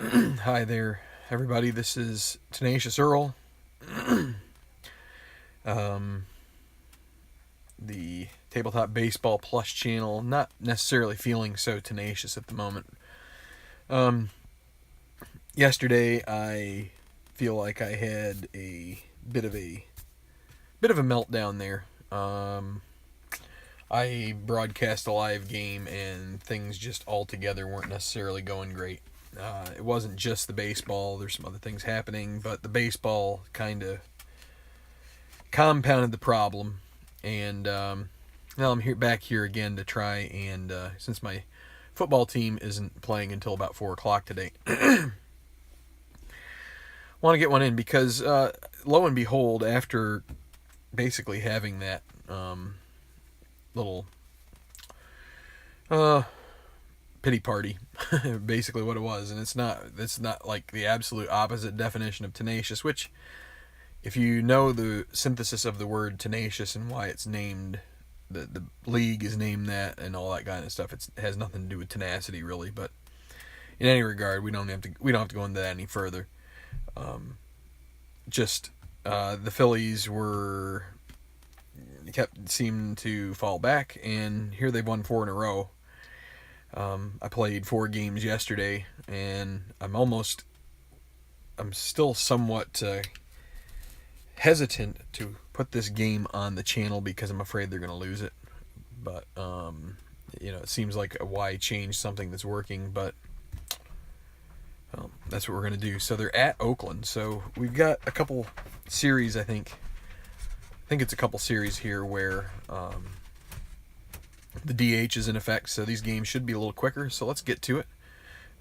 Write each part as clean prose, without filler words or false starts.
Hi there, everybody. This is Tenacious Earl. um, the Tabletop Baseball Plus channel. Not necessarily feeling so tenacious at the moment. Um, Yesterday, I feel like I had a bit of a meltdown there. I broadcast a live game, and things just altogether weren't necessarily going great. It wasn't just the baseball. There's some other things happening, but the baseball kind of compounded the problem. And now I'm back here again to try and, since my football team isn't playing until about 4 o'clock today, want to get one in because, lo and behold, after basically having that little pity party, basically what it was, and it's not like the absolute opposite definition of tenacious, which, if you know the synthesis of the word tenacious and why it's named, the league is named that and all that kind of stuff, it has nothing to do with tenacity really. But in any regard, we don't have to go into that any further. The Phillies seemed to fall back, and here they've won 4 in a row. I played 4 games yesterday, and I'm still somewhat hesitant to put this game on the channel because I'm afraid they're going to lose it. But it seems like why change something that's working, but that's what we're going to do. So they're at Oakland, so we've got a couple series. I think it's a couple series here where the DH is in effect, so these games should be a little quicker. So let's get to it.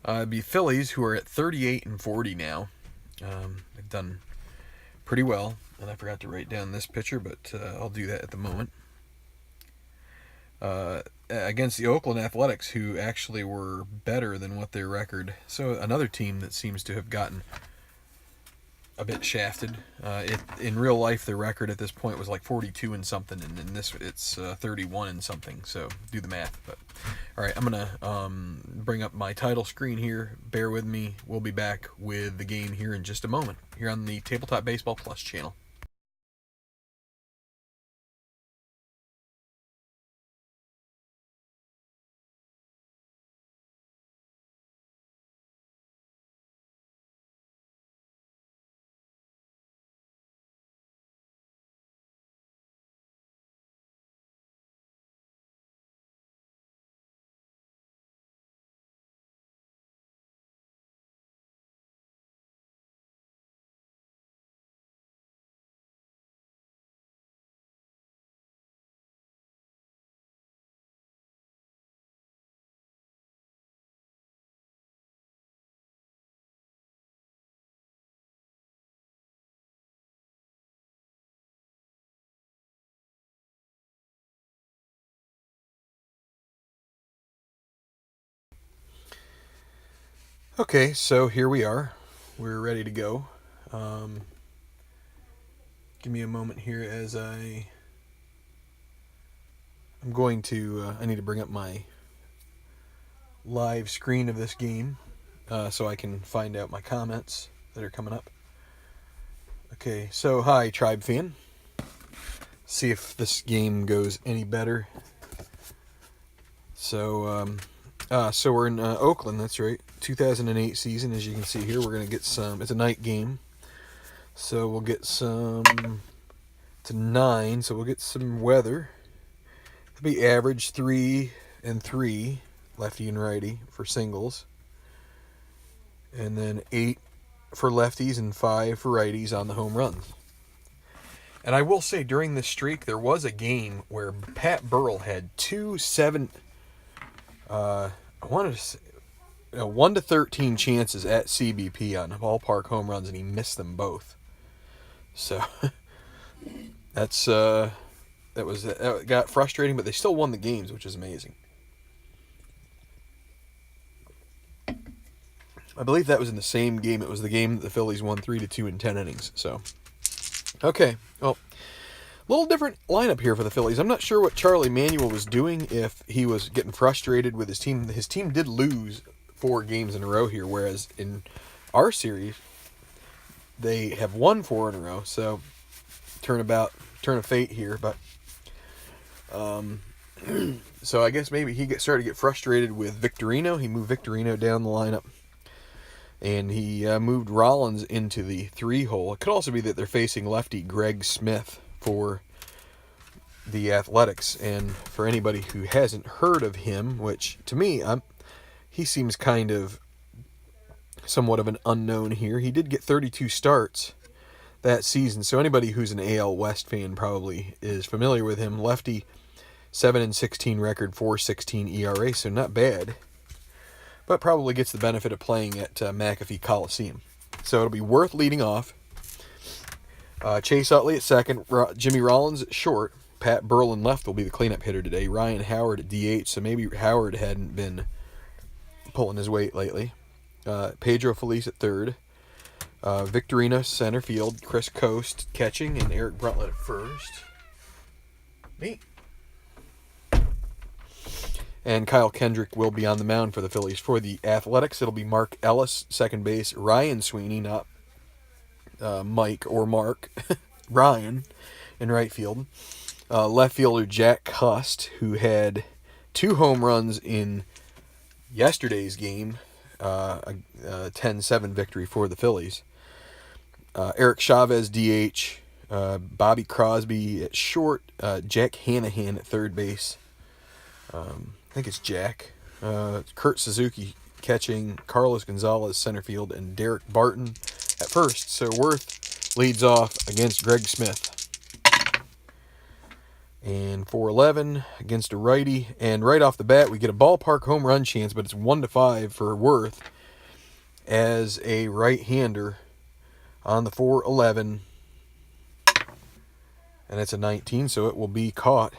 It'd be Phillies, who are at 38-40 now. They've done pretty well, and I forgot to write down this pitcher, but I'll do that at the moment. Against the Oakland Athletics, who actually were better than what their record. So another team that seems to have gotten a bit shafted. In real life, their record at this point was like 42 and something, and in this it's 31 and something. So do the math. But all right, I'm gonna bring up my title screen here. Bear with me. We'll be back with the game here in just a moment here on the Tabletop Baseball Plus channel. Okay, so here we are. We're ready to go. Give me a moment here as I'm going to, I need to bring up my live screen of this game so I can find out my comments that are coming up. Okay, so hi, Tribe fan. See if this game goes any better. So we're in Oakland, that's right. 2008 season, as you can see here. We're going to get some, it's a night game. So we'll get some, it's a 9, so we'll get some weather. It'll be average 3 and 3, lefty and righty, for singles. And then 8 for lefties and 5 for righties on the home runs. And I will say, during this streak, there was a game where Pat Burrell had 1 to 13 chances at CBP on ballpark home runs, and he missed them both. So that got frustrating, but they still won the games, which is amazing. I believe that was in the same game. It was the game that the Phillies won 3-2 in 10 innings. So, okay, well, a little different lineup here for the Phillies. I'm not sure what Charlie Manuel was doing, if he was getting frustrated with his team. His team did lose 4 games in a row here, whereas in our series, they have won 4 in a row. So, turn of fate here. But so I guess maybe he started to get frustrated with Victorino. He moved Victorino down the lineup. And he moved Rollins into the 3 hole. It could also be that they're facing lefty Greg Smith for the Athletics. And for anybody who hasn't heard of him, which to me, he seems kind of somewhat of an unknown here. He did get 32 starts that season. So anybody who's an AL West fan probably is familiar with him. Lefty, 7-16 record, 4.16 ERA, so not bad. But probably gets the benefit of playing at McAfee Coliseum. So it'll be Worth leading off. Chase Utley at second. Jimmy Rollins at short. Pat Burlin left will be the cleanup hitter today. Ryan Howard at DH. So maybe Howard hadn't been pulling his weight lately. Pedro Feliz at third. Victorino center field. Chris Coast catching. And Eric Bruntlett at first. Neat. And Kyle Kendrick will be on the mound for the Phillies. For the Athletics, it'll be Mark Ellis, second base. Ryan Sweeney, not Mike or Mark. Ryan in right field. Left fielder Jack Cust, who had 2 home runs in yesterday's game. A 10-7 victory for the Phillies. Eric Chavez, DH. Bobby Crosby at short. Jack Hanahan at third base. I think it's Jack. Kurt Suzuki catching, Carlos Gonzalez center field, and Derek Barton at first. So Worth leads off against Greg Smith. And 4-11 against a righty. And right off the bat, we get a ballpark home run chance, but it's 1-5 for Worth as a right-hander on the 4-11. And it's a 19, so it will be caught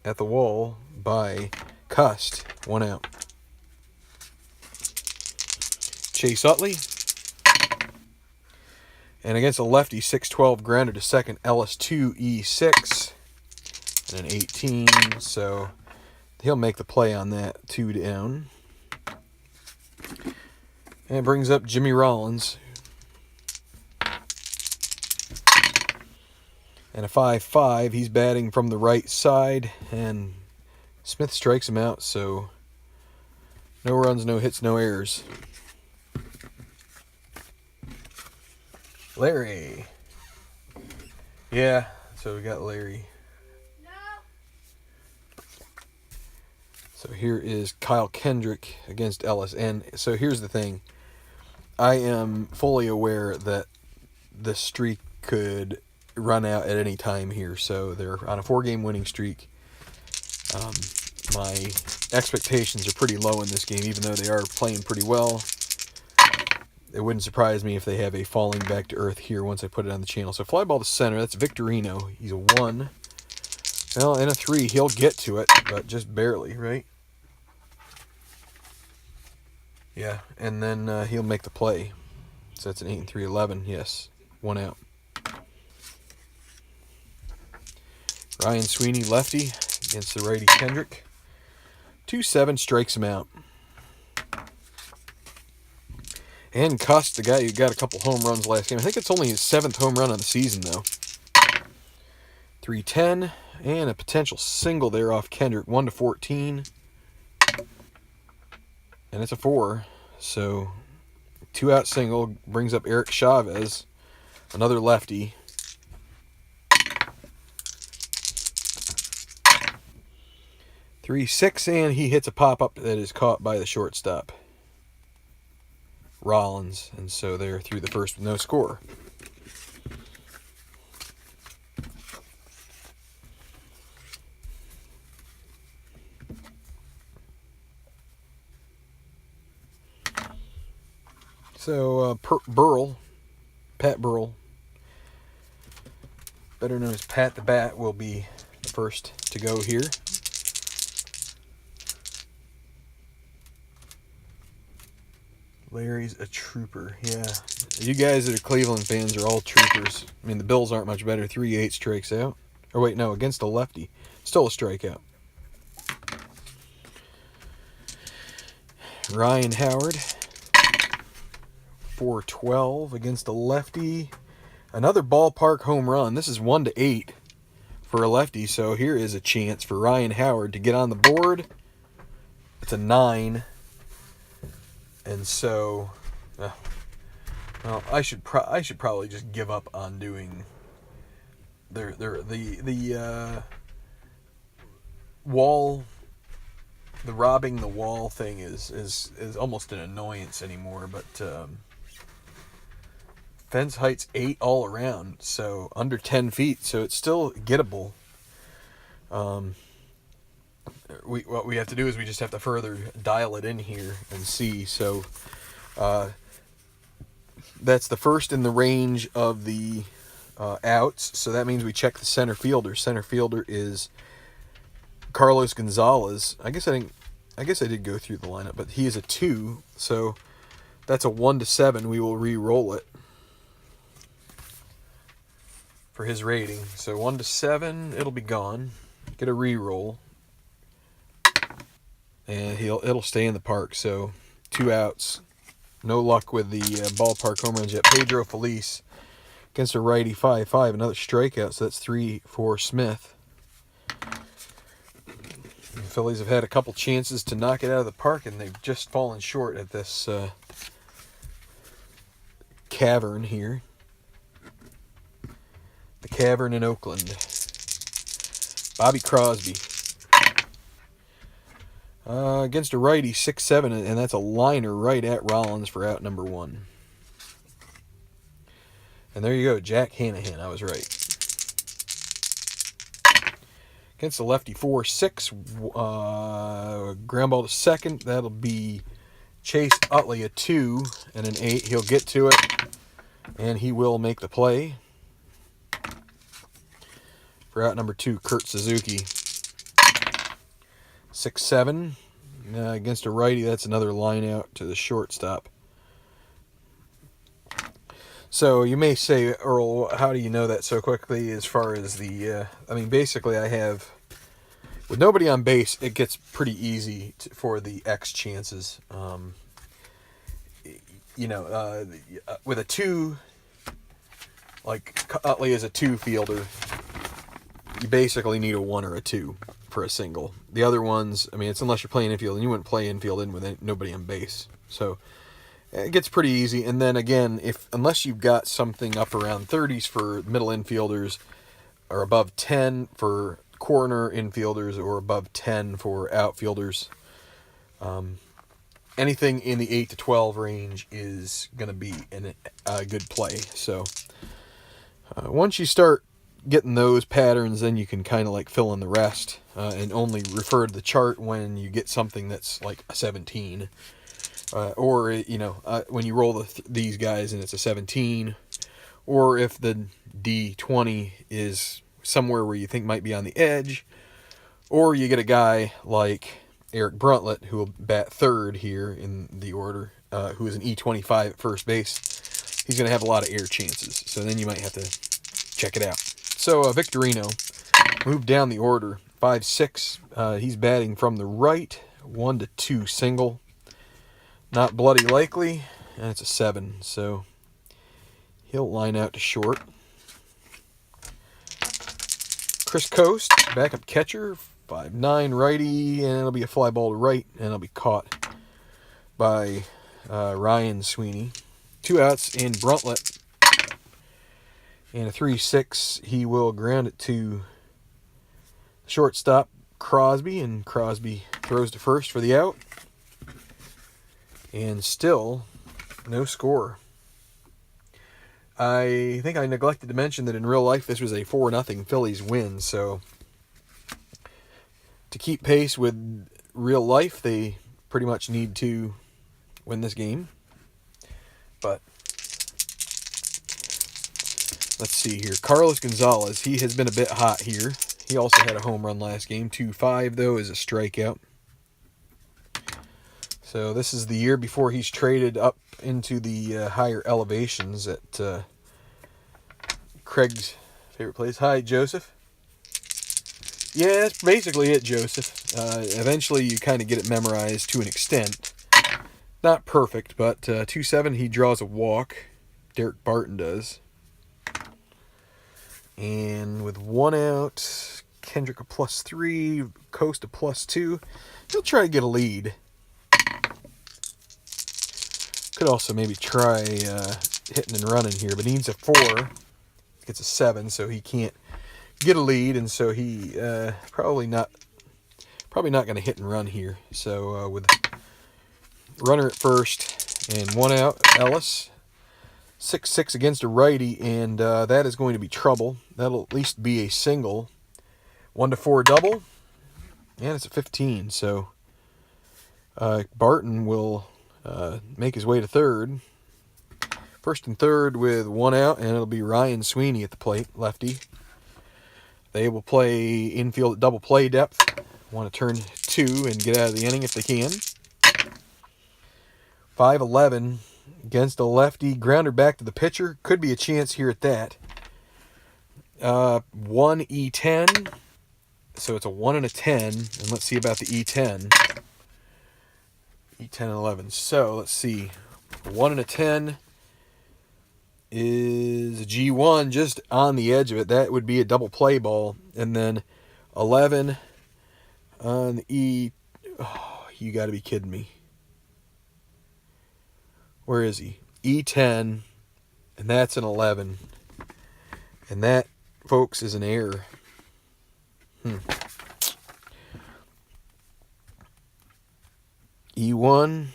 at the wall by Cust. 1 out. Chase Utley. And against a lefty, 6-12 grounder to second, Ellis 2E6. And an 18, so he'll make the play on that. 2 down. And it brings up Jimmy Rollins. And a 5-5. He's batting from the right side. And Smith strikes him out, so no runs, no hits, no errors. Larry. Yeah, so we got Larry. So here is Kyle Kendrick against Ellis. And so here's the thing. I am fully aware that the streak could run out at any time here. So they're on a 4-game winning streak. My expectations are pretty low in this game, even though they are playing pretty well. It wouldn't surprise me if they have a falling back to earth here once I put it on the channel. So fly ball to center. That's Victorino. He's a 1. Well, in a 3, he'll get to it, but just barely, right? Yeah, and then he'll make the play. So that's an 8 and 3, 11. Yes, 1 out. Ryan Sweeney, lefty, against the righty Kendrick. 2-7, strikes him out. And Cust, the guy who got a couple home runs last game. I think it's only his 7th home run of the season, though. 3-10, and a potential single there off Kendrick. 1-14. And it's a 4. So, 2-out single brings up Eric Chavez, another lefty. 3-6, and he hits a pop-up that is caught by the shortstop, Rollins. And so they're through the first with no score. So Pat Burl, better known as Pat the Bat, will be the first to go here. Larry's a trooper. Yeah. You guys that are Cleveland fans are all troopers. I mean, the Bills aren't much better. 3-8 strikes out. Or wait, no, against a lefty. Still a strikeout. Ryan Howard, 412 against a lefty. Another ballpark home run. This is 1-8 for a lefty, so here is a chance for Ryan Howard to get on the board. It's a 9. And so, well, I should probably just give up on doing the wall. The robbing the wall thing is almost an annoyance anymore, but fence height's 8 all around, so under 10 feet, so it's still gettable. What we have to do is we just have to further dial it in here and see. So that's the first in the range of the outs, so that means we check the center fielder. Center fielder is Carlos Gonzalez. I guess I did go through the lineup, but he is a 2, so that's a 1-7. We will re-roll it for his rating. So 1-7, it'll be gone. Get a re-roll, and it'll stay in the park. So 2 outs. No luck with the ballpark home runs yet. Pedro Feliz against a righty, 5-5. Another strikeout, so that's 3 for Smith. The Phillies have had a couple chances to knock it out of the park, and they've just fallen short at this cavern here. The cavern in Oakland. Bobby Crosby. Against a righty, 6-7, and that's a liner right at Rollins for out number 1. And there you go, Jack Hanahan. I was right. Against the lefty, 4-6. Ground ball to second. That'll be Chase Utley, a 2 and an 8. He'll get to it, and he will make the play. For out number 2, Kurt Suzuki. 6-7. Against a righty, that's another line out to the shortstop. So you may say, Earl, how do you know that so quickly as far as the... basically I have... With nobody on base, it gets pretty easy for the X chances. With a 2, like Utley is a 2 fielder, you basically need a 1 or a 2 for a single. The other ones, it's unless you're playing infield, and you wouldn't play infield in with nobody on base. So it gets pretty easy. And then again, unless you've got something up around 30s for middle infielders, or above 10 for corner infielders, or above 10 for outfielders, anything in the 8 to 12 range is going to be a good play. So once you start getting those patterns, then you can kind of like fill in the rest, and only refer to the chart when you get something that's like a 17, or when you roll these guys and it's a 17, or if the D20 is somewhere where you think might be on the edge, or you get a guy like Eric Bruntlett, who will bat 3rd here in the order, who is an E25 at first base. He's going to have a lot of air chances, so then you might have to check it out. So Victorino moved down the order, 5-6. He's batting from the right, 1-2 single. Not bloody likely, and it's a 7, so he'll line out to short. Chris Coast, backup catcher, 5'9", righty, and it'll be a fly ball to right, and it'll be caught by Ryan Sweeney. 2 outs, and Bruntlett. And a 3-6, he will ground it to shortstop Crosby, and Crosby throws to first for the out. And still no score. I think I neglected to mention that in real life this was a 4-0 Phillies win, so to keep pace with real life, they pretty much need to win this game. But let's see here. Carlos Gonzalez, he has been a bit hot here. He also had a home run last game. 2-5, though, is a strikeout. So this is the year before he's traded up into the higher elevations at Craig's favorite place. Hi, Joseph. Yeah, that's basically it, Joseph. Eventually you kind of get it memorized to an extent. Not perfect, but 2-7, he draws a walk. Derek Barton does. And with 1 out, Kendrick a +3, Coast a +2. He'll try to get a lead. Could also maybe try hitting and running here, but he needs a 4. Gets a 7, so he can't get a lead, and so he probably not going to hit and run here. So with runner at first and 1 out, Ellis 6-6 against a righty, and that is going to be trouble. That'll at least be a single. 1-4 double, and it's a 15. So Barton will make his way to third. First and third with 1 out, and it'll be Ryan Sweeney at the plate, lefty. They will play infield at double play depth. Want to turn 2 and get out of the inning if they can. 5-11 against a lefty. Grounder back to the pitcher. Could be a chance here at that. 1 E10. So it's a 1 and a 10. And let's see about the E10. E10 and 11. So let's see. 1 and a 10 is a G1 just on the edge of it. That would be a double play ball. And then 11 on the E. Oh, you got to be kidding me. Where is he? E10, and that's an 11. And that, folks, is an error. E1.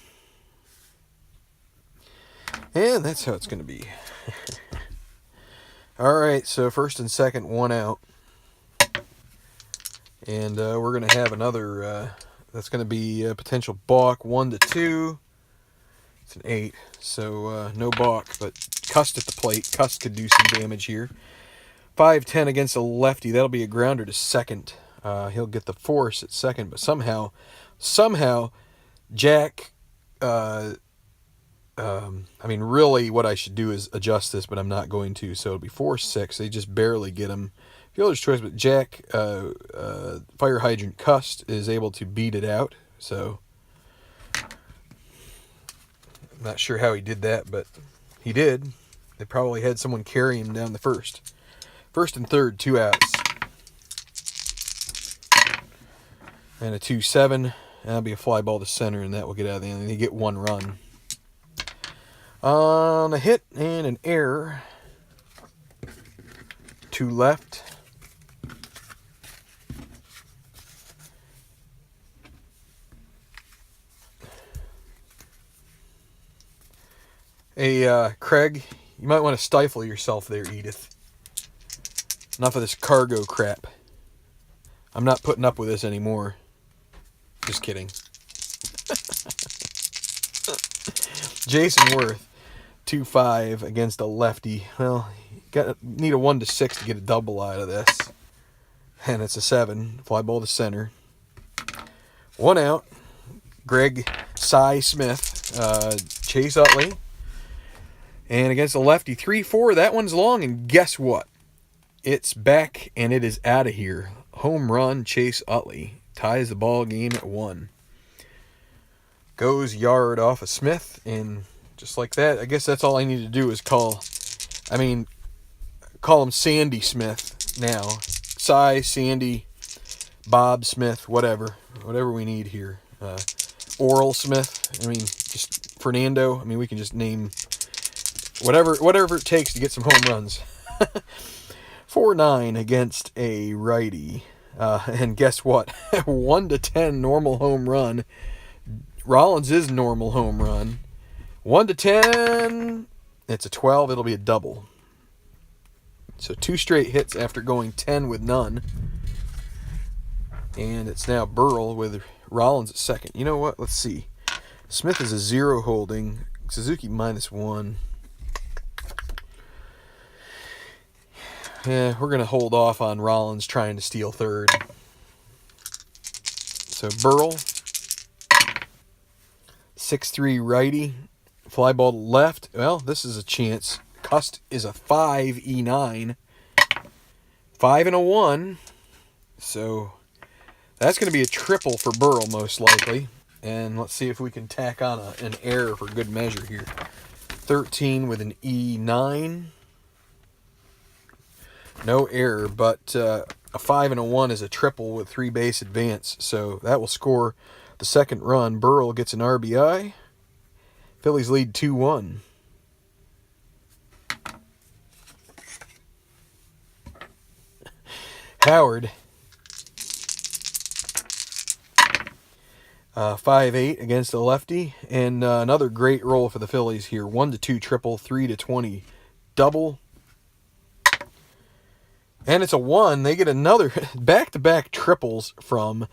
And that's how it's going to be. All right, so first and second, 1 out. And we're going to have another, that's going to be a potential balk, 1-2. It's an 8, so no balk, but Cust at the plate. Cust could do some damage here. 5-10 against a lefty. That'll be a grounder to second. He'll get the force at second, but somehow, Jack, I mean, really what I should do is adjust this, but I'm not going to, so it'll be 4-6. They just barely get him. Fielder's choice, but Jack, fire hydrant Cust, is able to beat it out, so I'm not sure how he did that, but he did. They probably had someone carry him down the first. First and third, 2 outs. And a 2-7. That'll be a fly ball to center, and that will get out of the end. They get 1 run. On a hit and an error. 2 left. Hey, Craig, you might want to stifle yourself there, Edith. Enough of this cargo crap. I'm not putting up with this anymore. Just kidding. Jason Worth, 2-5 against a lefty. Well, need a 1-6 to get a double out of this. And it's a 7. Fly ball to center. 1 out. Greg Cy Smith. Chase Utley. And against the lefty, 3-4. That one's long, and guess what? It's back, and it is out of here. Home run, Chase Utley. Ties the ball game at 1. Goes yard off of Smith, and just like that, I guess that's all I need to do is call him Sandy Smith now. Cy, Sandy, Bob Smith, whatever we need here. Oral Smith, just Fernando. We can just name whatever it takes to get some home runs. 4-9 against a righty. And guess what? 1-10 normal home run. Rollins is normal home run. 1-10. It's a 12. It'll be a double. So 2 straight hits after going 10 with none. And it's now Burrell with Rollins at second. You know what? Let's see. Smith is a 0 holding. Suzuki -1. Yeah, we're going to hold off on Rollins trying to steal third. So Burrell, 6-3 righty, fly ball to left. Well, this is a chance. Cust is a 5 E9, 5 and a 1. So that's going to be a triple for Burrell most likely. And let's see if we can tack on an error for good measure here. 13 with an E9. No error, but a 5 and a 1 is a triple with 3 base advance. So that will score the second run. Burrell gets an RBI. Phillies lead 2-1. Howard. 5-8 against a lefty. And another great roll for the Phillies here. 1-2 triple, 3-20 double. And it's a 1. They get another back-to-back triples from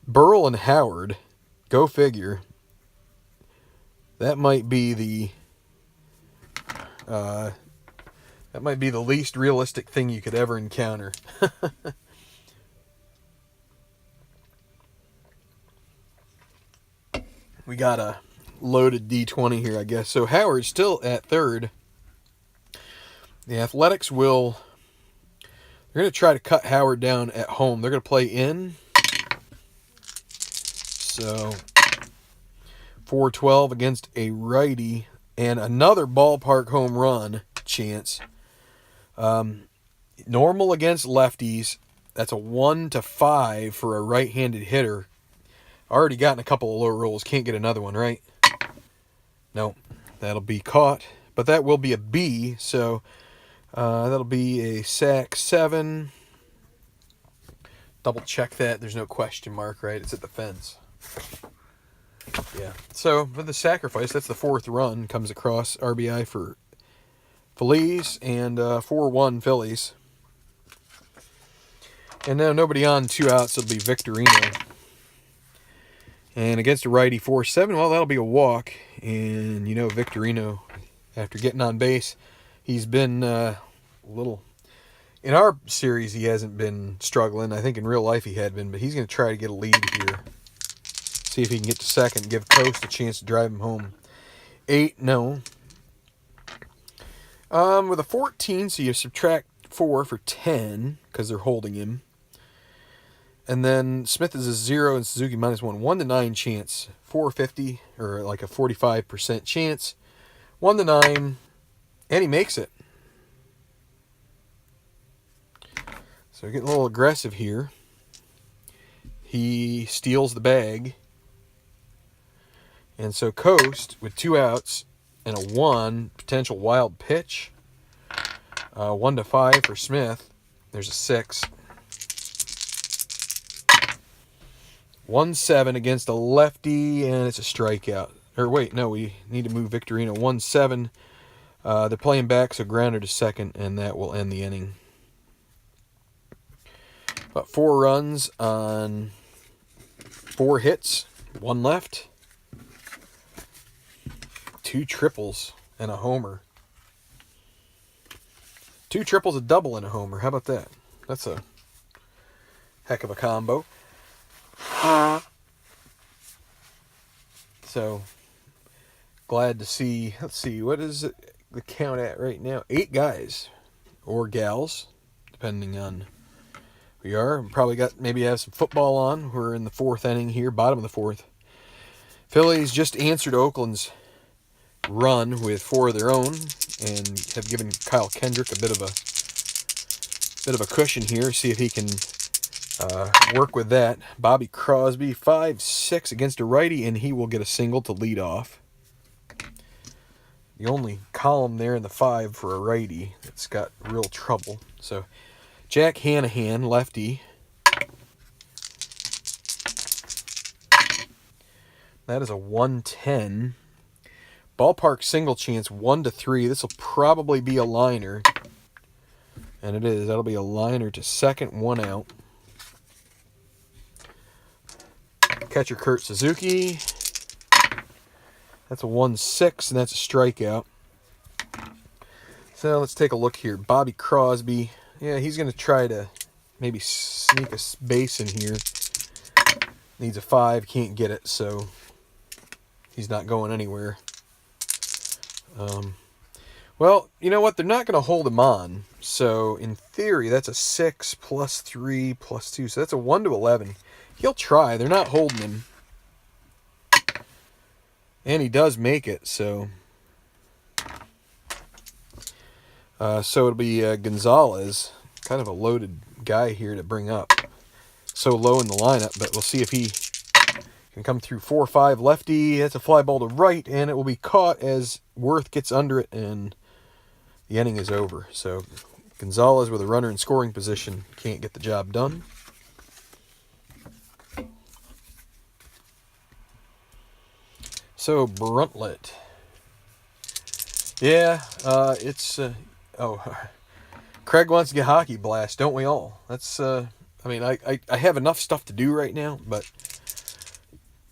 Burrell and Howard. Go figure. That might be the least realistic thing you could ever encounter. We got a loaded D20 here, I guess. So Howard's still at third. The Athletics they're going to try to cut Howard down at home. They're going to play in. So 4-12 against a righty and another ballpark home run chance. Normal against lefties. That's a 1-5 for a right-handed hitter. Already gotten a couple of low rolls. Can't get another one, right? No, that'll be caught. But that will be a B, so that'll be a sack 7. Double check that. There's no question mark, right? It's at the fence. Yeah. So, with the sacrifice, that's the fourth run. Comes across RBI for Phillies and 4-1 Phillies. And now nobody on, 2 outs. It'll be Victorino. And against a righty 4-7, well, that'll be a walk. And, you know, Victorino, after getting on base, he's been a little... In our series, he hasn't been struggling. I think in real life he had been, but he's going to try to get a lead here. See if he can get to second, give Coast a chance to drive him home. 8, no. With a 14, so you subtract 4 for 10, because they're holding him. And then Smith is a 0 and Suzuki -1. 1-9 chance. 450, or like a 45% chance. 1-9, and he makes it. So we're getting a little aggressive here. He steals the bag. And so Coast, with 2 outs and a 1, potential wild pitch. 1-5 for Smith. There's a 6. 1-7 against a lefty, and it's a strikeout. Or wait, no, we need to move Victorino. 1-7. They're playing back, so grounder to second, and that will end the inning. About 4 runs on 4 hits, 1 left. 2 triples and a homer. 2 triples, a double, and a homer. How about that? That's a heck of a combo. So, glad to see. Let's see, what is the count at right now? 8 guys or gals, depending on who you are. Probably maybe have some football on. We're in the 4th inning here, bottom of the 4th. Phillies just answered Oakland's run with 4 of their own and have given Kyle Kendrick a bit of a cushion here. See if he can work with that. Bobby Crosby, 5-6 against a righty, and he will get a single to lead off. The only column there in the 5 for a righty that's got real trouble. So Jack Hanahan, lefty. That is a 1-10. Ballpark single chance, 1-3. This will probably be a liner. And it is. That'll be a liner to second, 1 out. Catcher Kurt Suzuki. That's a 1-6, and that's a strikeout. So let's take a look here. Bobby Crosby. Yeah, he's going to try to maybe sneak a base in here. Needs a 5, can't get it, so he's not going anywhere. Well, you know what? They're not going to hold him on. So, in theory, that's a 6 plus 3 plus 2. So, that's a 1-11. He'll try. They're not holding him. And he does make it, so it'll be Gonzalez, kind of a loaded guy here to bring up. So low in the lineup, but we'll see if he can come through 4-5 lefty. That's a fly ball to right, and it will be caught as Worth gets under it, and the inning is over. So Gonzalez with a runner in scoring position can't get the job done. So Bruntlett. Yeah, it's Craig wants to get Hockey Blast, don't we all? That's I mean, I have enough stuff to do right now, but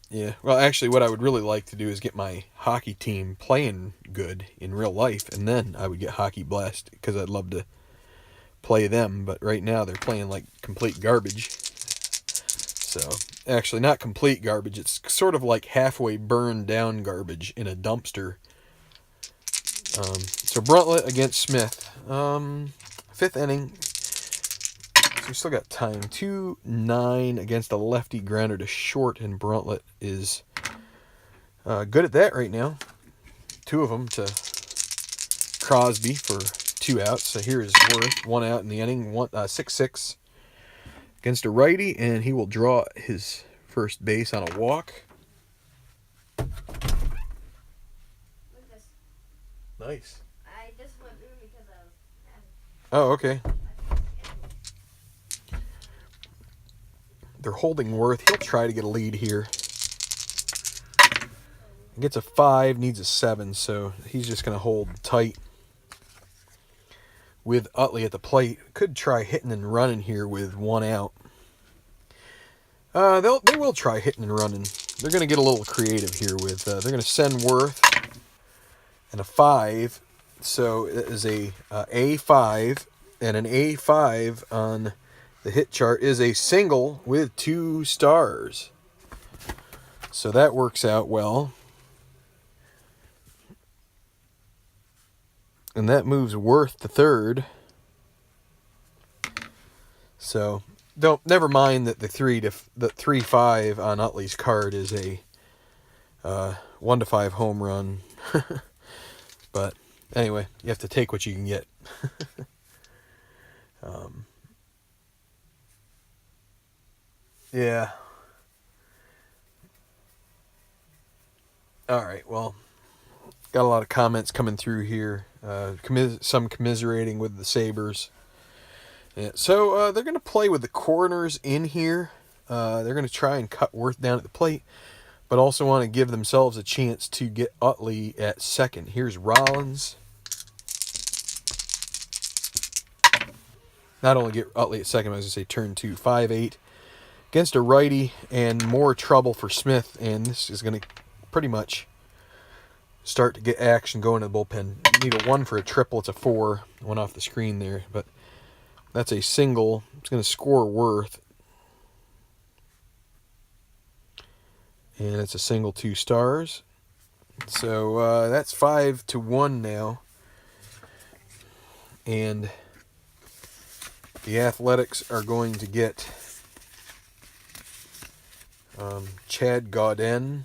yeah. Well, actually, what I would really like to do is get my hockey team playing good in real life, and then I would get Hockey Blast, because I'd love to play them. But right now, they're playing like complete garbage. So, actually, not complete garbage. It's sort of like halfway burned down garbage in a dumpster. So Bruntlett against Smith. 5th inning. So we still got time. 2-9 against a lefty grounder to short, and Bruntlett is good at that right now. 2 of them to Crosby for 2 outs. So here is Worth, 1 out in the inning. 6-6 against a righty, and he will draw his first base on a walk. Nice. I just went through because I was. Oh, okay. They're holding Worth. He'll try to get a lead here. He gets a 5, needs a 7, so he's just going to hold tight with Utley at the plate. Could try hitting and running here with 1 out. They will try hitting and running. They're going to get a little creative here with. They're going to send Worth and a 5, so it is a A5, and an A5 on the hit chart is a single with 2 stars. So that works out well. And that moves Worth to 3rd. So never mind that the 3-5 on Utley's card is a 1-5 home run. But anyway, you have to take what you can get. Yeah. All right, well, got a lot of comments coming through here. Some commiserating with the Sabres. Yeah, so they're going to play with the corners in here. They're going to try and cut Worth down at the plate, but also want to give themselves a chance to get Utley at second. Here's Rollins. Not only get Utley at second, I was going to say turn 2, 5-8 against a righty, and more trouble for Smith, and this is going to pretty much start to get action going in the bullpen. You need a 1 for a triple. It's a 4. Went off the screen there, but that's a single. It's going to score Worth. And it's a single, 2 stars. So that's 5-1 now. And the Athletics are going to get Chad Gaudin.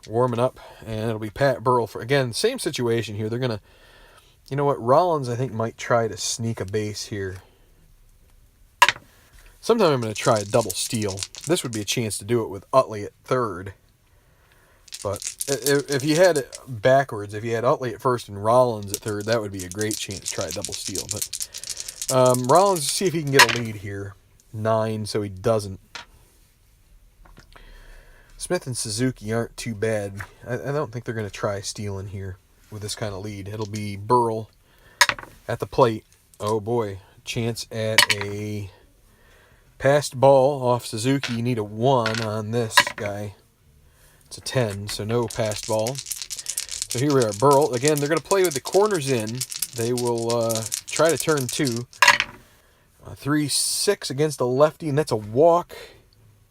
Warming up, and it'll be Pat Burrell for, again, same situation here. They're going to, you know what, Rollins, I think, might try to sneak a base here. Sometime I'm going to try a double steal. This would be a chance to do it with Utley at 3rd. But if you had it backwards, if you had Utley at 1st and Rollins at 3rd, that would be a great chance to try a double steal. But Rollins, see if he can get a lead here. 9, so he doesn't. Smith and Suzuki aren't too bad. I don't think they're going to try stealing here with this kind of lead. It'll be Burrell at the plate. Oh boy, chance at a passed ball off Suzuki. You need a 1 on this guy. It's a 10, so no passed ball. So here we are, Burrell. Again, they're going to play with the corners in. They will try to turn 2. 3-6 against a lefty, and that's a walk.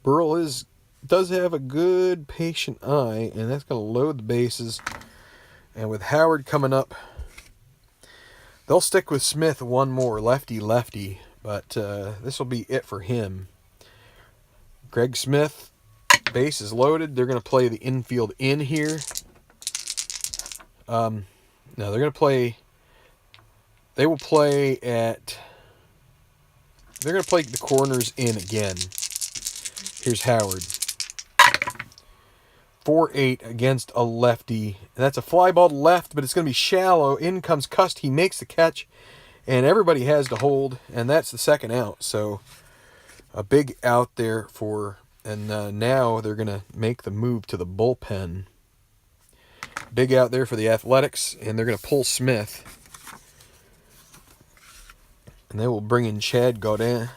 Burrell does have a good patient eye, and that's going to load the bases. And with Howard coming up, they'll stick with Smith 1 more, lefty, but this will be it for him. Greg Smith, base is loaded. They're going to play the infield in here. No, they're going to play. They will play at. They're going to play the corners in again. Here's Howard. 4-8 against a lefty. And that's a fly ball to left, but it's going to be shallow. In comes Cust. He makes the catch, and everybody has to hold, and that's the second out. So a big out there for, and now they're going to make the move to the bullpen. Big out there for the Athletics, and they're going to pull Smith. And they will bring in Chad Godin.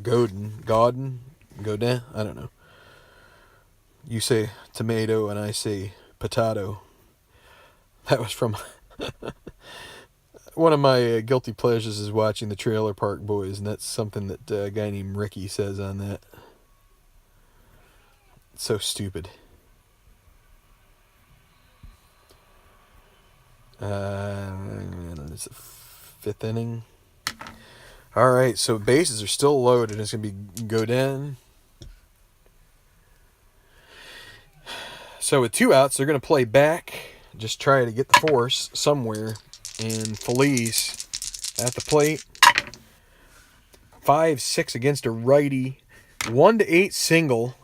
Godin? I don't know. You say tomato and I say potato. That was from one of my guilty pleasures is watching the Trailer Park Boys, and that's something that a guy named Ricky says on that. It's so stupid. It's the fifth inning. All right, so bases are still loaded. It's going to be Godin. So with 2 outs, they're going to play back, just try to get the force somewhere. And Feliz at the plate. 5-6 against a righty. 1-8 single.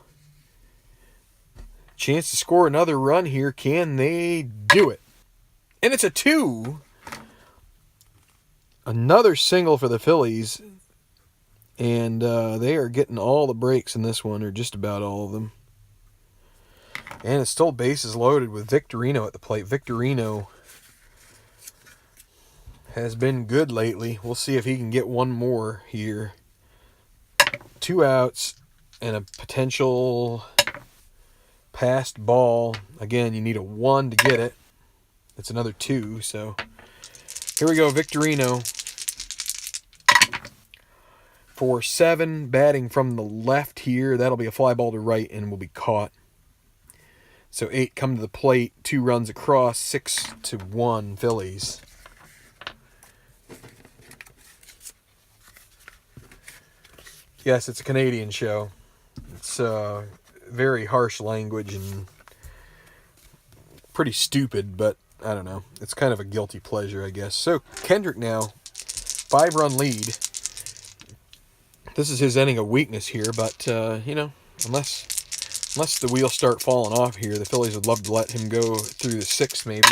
Chance to score another run here. Can they do it? And it's a 2. Another single for the Phillies. And they are getting all the breaks in this one, or just about all of them. And it's still bases loaded with Victorino at the plate. Victorino has been good lately. We'll see if he can get one more here. 2 outs and a potential passed ball. Again, you need a 1 to get it. It's another 2, so here we go, Victorino. For 7, batting from the left here. That'll be a fly ball to right and will be caught. So 8 come to the plate, 2 runs across, 6-1 Phillies. Yes, it's a Canadian show. It's very harsh language and pretty stupid, but I don't know. It's kind of a guilty pleasure, I guess. So Kendrick now, 5-run lead. This is his inning of weakness here, but, you know, unless the wheels start falling off here, the Phillies would love to let him go through the 6th maybe.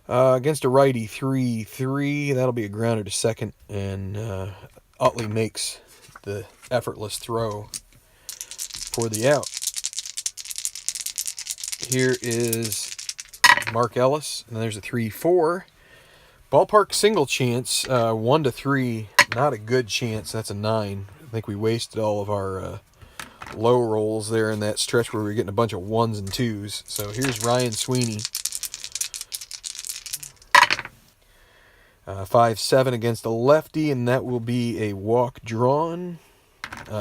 Against a righty, 3-3. That'll be a grounder to second, and Utley makes the effortless throw for the out. Here is Mark Ellis, and there's a 3-4. Ballpark single chance, 1-3. Not a good chance. That's a 9. I think we wasted all of our low rolls there in that stretch where we were getting a bunch of 1s and 2s. So here's Ryan Sweeney. 5-7 against a lefty, and that will be a walk drawn.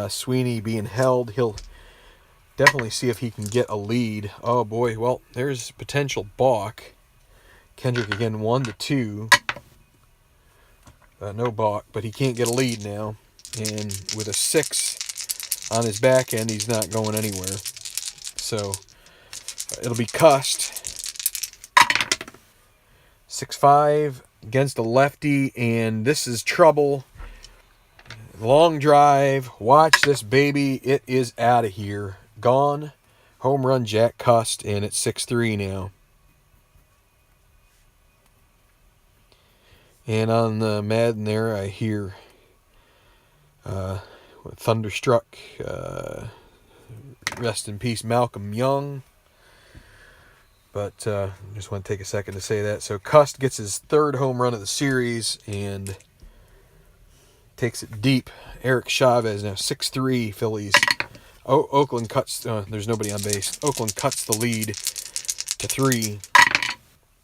Sweeney being held. He'll definitely see if he can get a lead. Oh boy, well, there's potential balk. Kendrick again, 1-2. No balk, but he can't get a lead now. And with a 6 on his back end, he's not going anywhere. So it'll be Cust. 6-5 against a lefty, and this is trouble. Long drive. Watch this baby. It is out of here. Gone. Home run Jack Cust, and it's 6-3 now. And on the Madden there, I hear Thunderstruck. Rest in peace, Malcolm Young. But just want to take a second to say that. So Cust gets his 3rd home run of the series and takes it deep. Eric Chavez now 6-3 Phillies. Oh, Oakland cuts. There's nobody on base. Oakland cuts the lead to 3.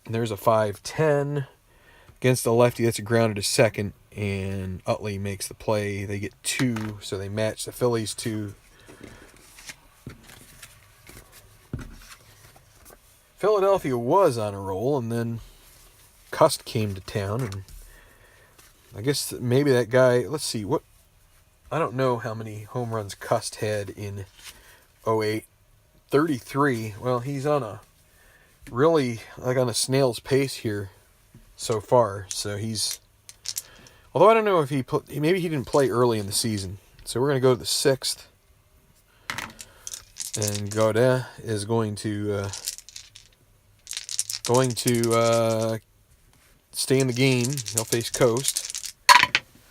And there's a 5-10 against the lefty. That's a grounder to second, and Utley makes the play. They get 2, so they match the Phillies 2. Philadelphia was on a roll, and then Cust came to town, and I guess maybe that guy, let's see, what I don't know how many home runs Cust had in 08. 33. Well, he's on a really, like, on a snail's pace here so far. So he's, although I don't know if maybe he didn't play early in the season. So we're going to go to the 6th. And Gaudin is going to stay in the game. He'll face Coast.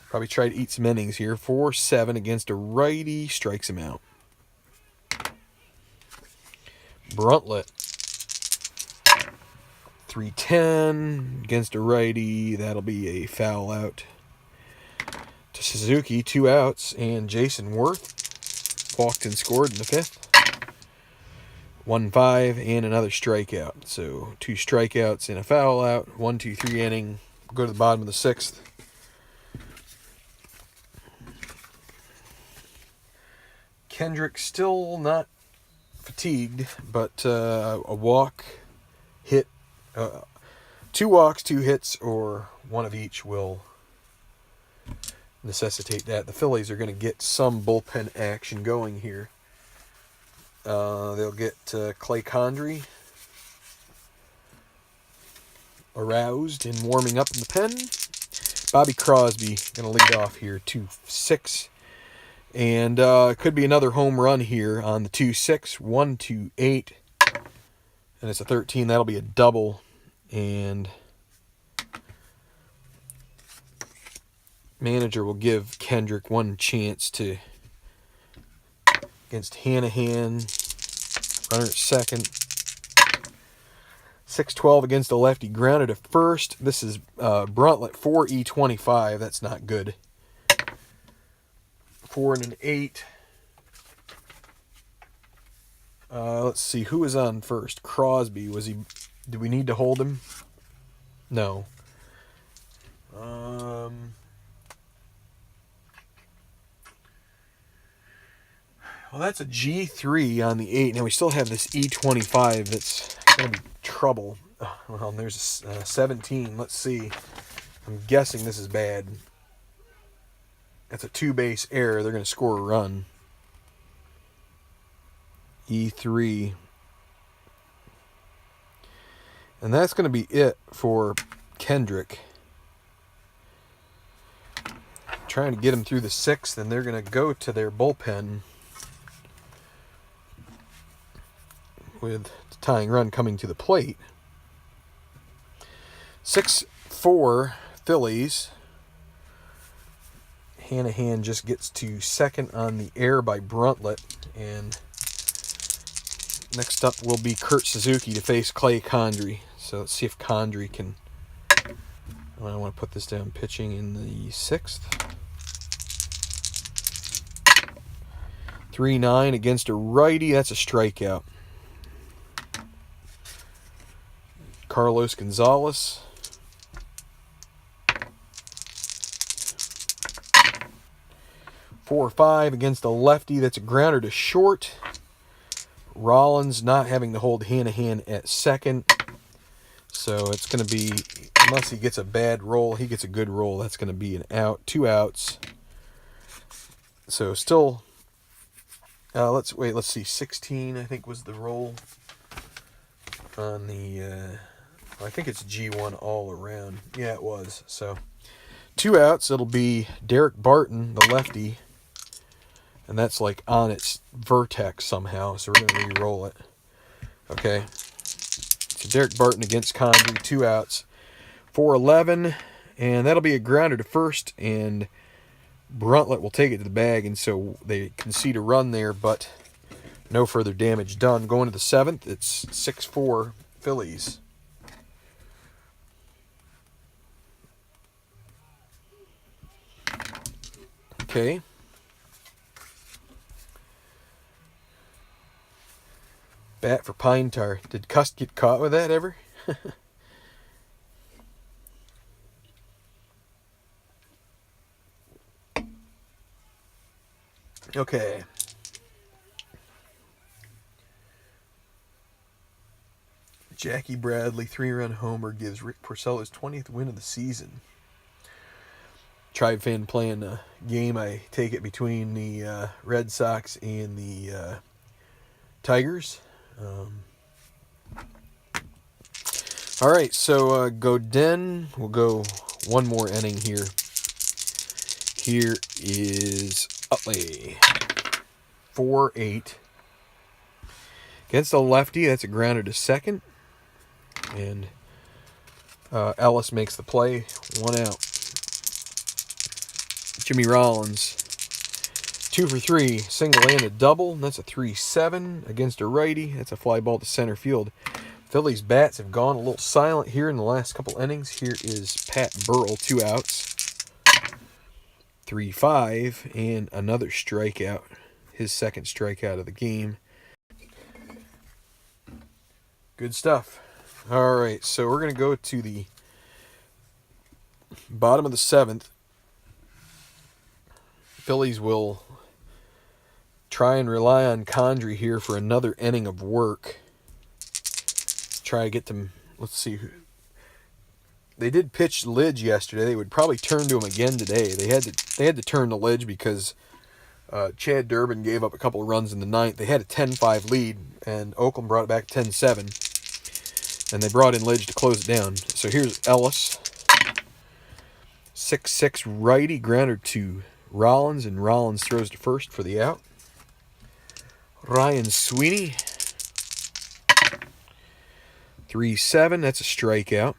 Probably try to eat some innings here. 4-7 against a righty. Strikes him out. Bruntlett. 3-10 against a righty. That'll be a foul out to Suzuki. 2 outs. And Jason Worth walked and scored in the 5th. 1-5 and another strikeout. So 2 strikeouts and a foul out. 1-2-3 inning. Go to the bottom of the 6th. Kendrick still not fatigued, but a walk, hit, 2 walks, 2 hits, or one of each will necessitate that. The Phillies are going to get some bullpen action going here. They'll get Clay Condrey aroused and warming up in the pen. Bobby Crosby going to lead off here, 2-6. And it could be another home run here on the 2-6, 1-2-8. And it's a 13. That'll be a double. And manager will give Kendrick one chance to against Hanahan. Runner at second. 6-12 against the lefty. Grounded at first. This is Bruntlett 4E25. That's not good. 4 and an 8. Let's see who was on first. Crosby. Was he? Did we need to hold him? No. Well, that's a G3 on the 8. Now we still have this E25 that's going to be trouble. Well, there's a 17. Let's see. I'm guessing this is bad. That's a 2-base error. They're going to score a run. E3. And that's going to be it for Kendrick. Trying to get him through the 6th, and they're going to go to their bullpen with the tying run coming to the plate. 6-4 Phillies. Hanahan just gets to second on the air by Bruntlett. And next up will be Kurt Suzuki to face Clay Condrey. So let's see if Condrey can... I want to put this down. Pitching in the 6th. 3-9 against a righty. That's a strikeout. Carlos Gonzalez. 4-5 against a lefty. That's a grounder to short. Rollins not having to hold Hanahan at second. So it's going to be, unless he gets a bad roll, he gets a good roll. That's going to be an out. 2 outs. So still, let's see. 16, I think, was the roll on the, I think it's G1 all around. Yeah, it was. So 2 outs. It'll be Derek Barton, the lefty. And that's like on its vertex somehow, so we're going to re-roll it. Okay. So Derek Barton against Condrey, 2 outs. 4-11, and that'll be a grounder to first, and Bruntlett will take it to the bag, and so they concede a run there, but no further damage done. Going to the 7th, it's 6-4 Phillies. Okay. Bat for Pine Tar. Did Cust get caught with that ever? Okay. Jackie Bradley 3-run homer gives Rick Porcello his 20th win of the season. Tribe fan playing a game. I take it between the Red Sox and the Tigers. All right, so Godin. We'll go one more inning here. Here is Utley. 4-8. Against a lefty, that's a grounder to second. And Ellis makes the play. 1 out. Jimmy Rollins. 2 for 3. Single and a double. And that's a 3-7 against a righty. That's a fly ball to center field. Phillies bats have gone a little silent here in the last couple innings. Here is Pat Burrell. 2 outs. 3-5. And another strikeout. His second strikeout of the game. Good stuff. All right, so we're going to go to the bottom of the 7th. Phillies will try and rely on Condrey here for another inning of work. Try to get them. Let's see. They did pitch Lidge yesterday. They would probably turn to him again today. They had to turn to Lidge because Chad Durbin gave up a couple of runs in the 9th. They had a 10-5 lead, and Oakland brought it back 10-7. And they brought in Lidge to close it down. So here's Ellis. 6-6 righty, grounder to Rollins, and Rollins throws to first for the out. Ryan Sweeney. 3-7, that's a strikeout.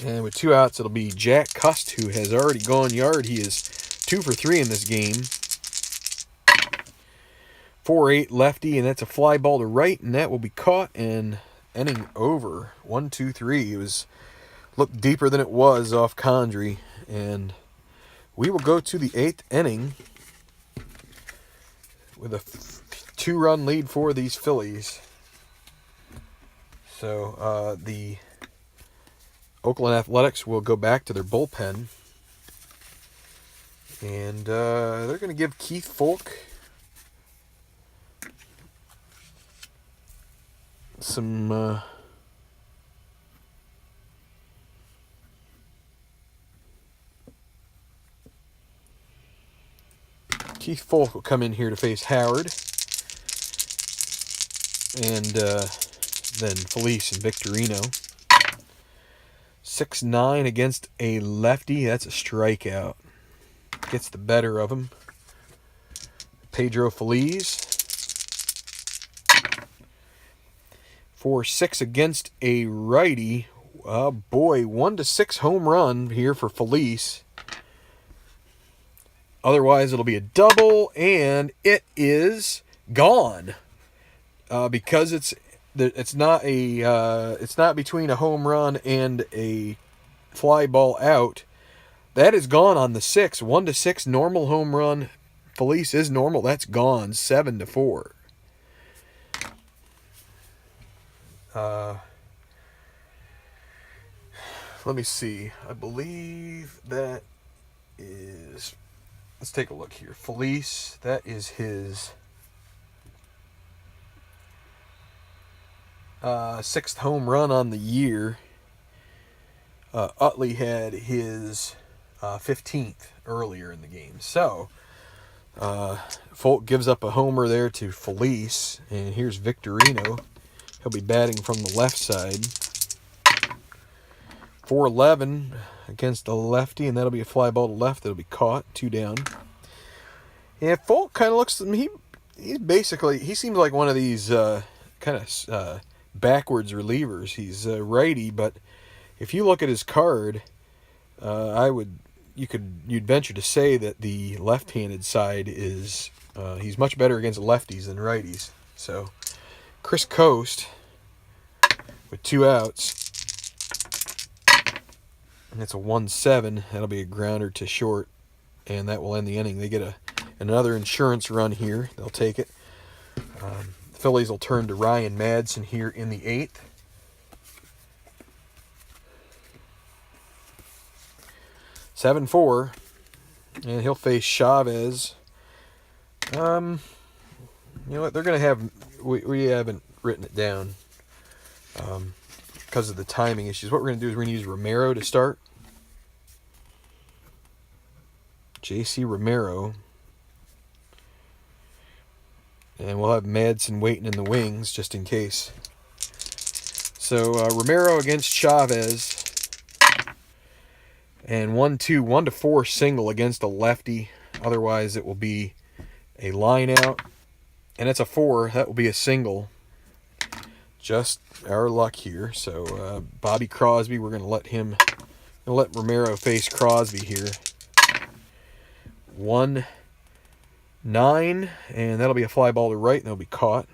And with 2 outs, it'll be Jack Cust, who has already gone yard. He is 2 for 3 in this game. 4-8 lefty, and that's a fly ball to right, and that will be caught, and inning over. 1-2-3. It looked deeper than it was off Condrey, and we will go to the 8th inning with a 2-run lead for these Phillies. So the Oakland Athletics will go back to their bullpen, and they're going to give Keith Folk some Keith Folk will come in here to face Howard, and then Felice and Victorino. 6-9 against a lefty. That's a strikeout. Gets the better of him. Pedro Feliz. 4-6 against a righty. Boy, 1-6 home run here for Felice. Otherwise, it'll be a double, and it is gone. Because it's not between a home run and a fly ball out. That is gone on the 6. 1-6 normal home run. Felice is normal. That's gone. 7-4. Let me see. I believe that is. Let's take a look here. Felice, that is his 6th home run on the year. Utley had his 15th earlier in the game. So, Folk gives up a homer there to Felice. And here's Victorino. He'll be batting from the left side. 4-11 against the lefty, and that'll be a fly ball to left. That'll be caught. 2 down. Yeah, Folk kind of looks. He seems like one of these kind of backwards relievers. He's righty, but if you look at his card, you'd venture to say that the left-handed side is he's much better against lefties than righties. So Chris Coast with 2 outs. And it's a 1-7. That'll be a grounder to short, and that will end the inning. They get another insurance run here. They'll take it. The Phillies will turn to Ryan Madsen here in the 8th. 7-4, and he'll face Chavez. You know what? They're going to have. We haven't written it down because of the timing issues. What we're going to do is we're going to use Romero to start. J.C. Romero. And we'll have Madsen waiting in the wings just in case. So Romero against Chavez. And 1-2, 1-4 single against a lefty. Otherwise, it will be a line out. And it's a 4. That will be a single. Just our luck here. So Bobby Crosby, we're going to let Romero face Crosby here. 1-9, and that'll be a fly ball to right, and that'll be caught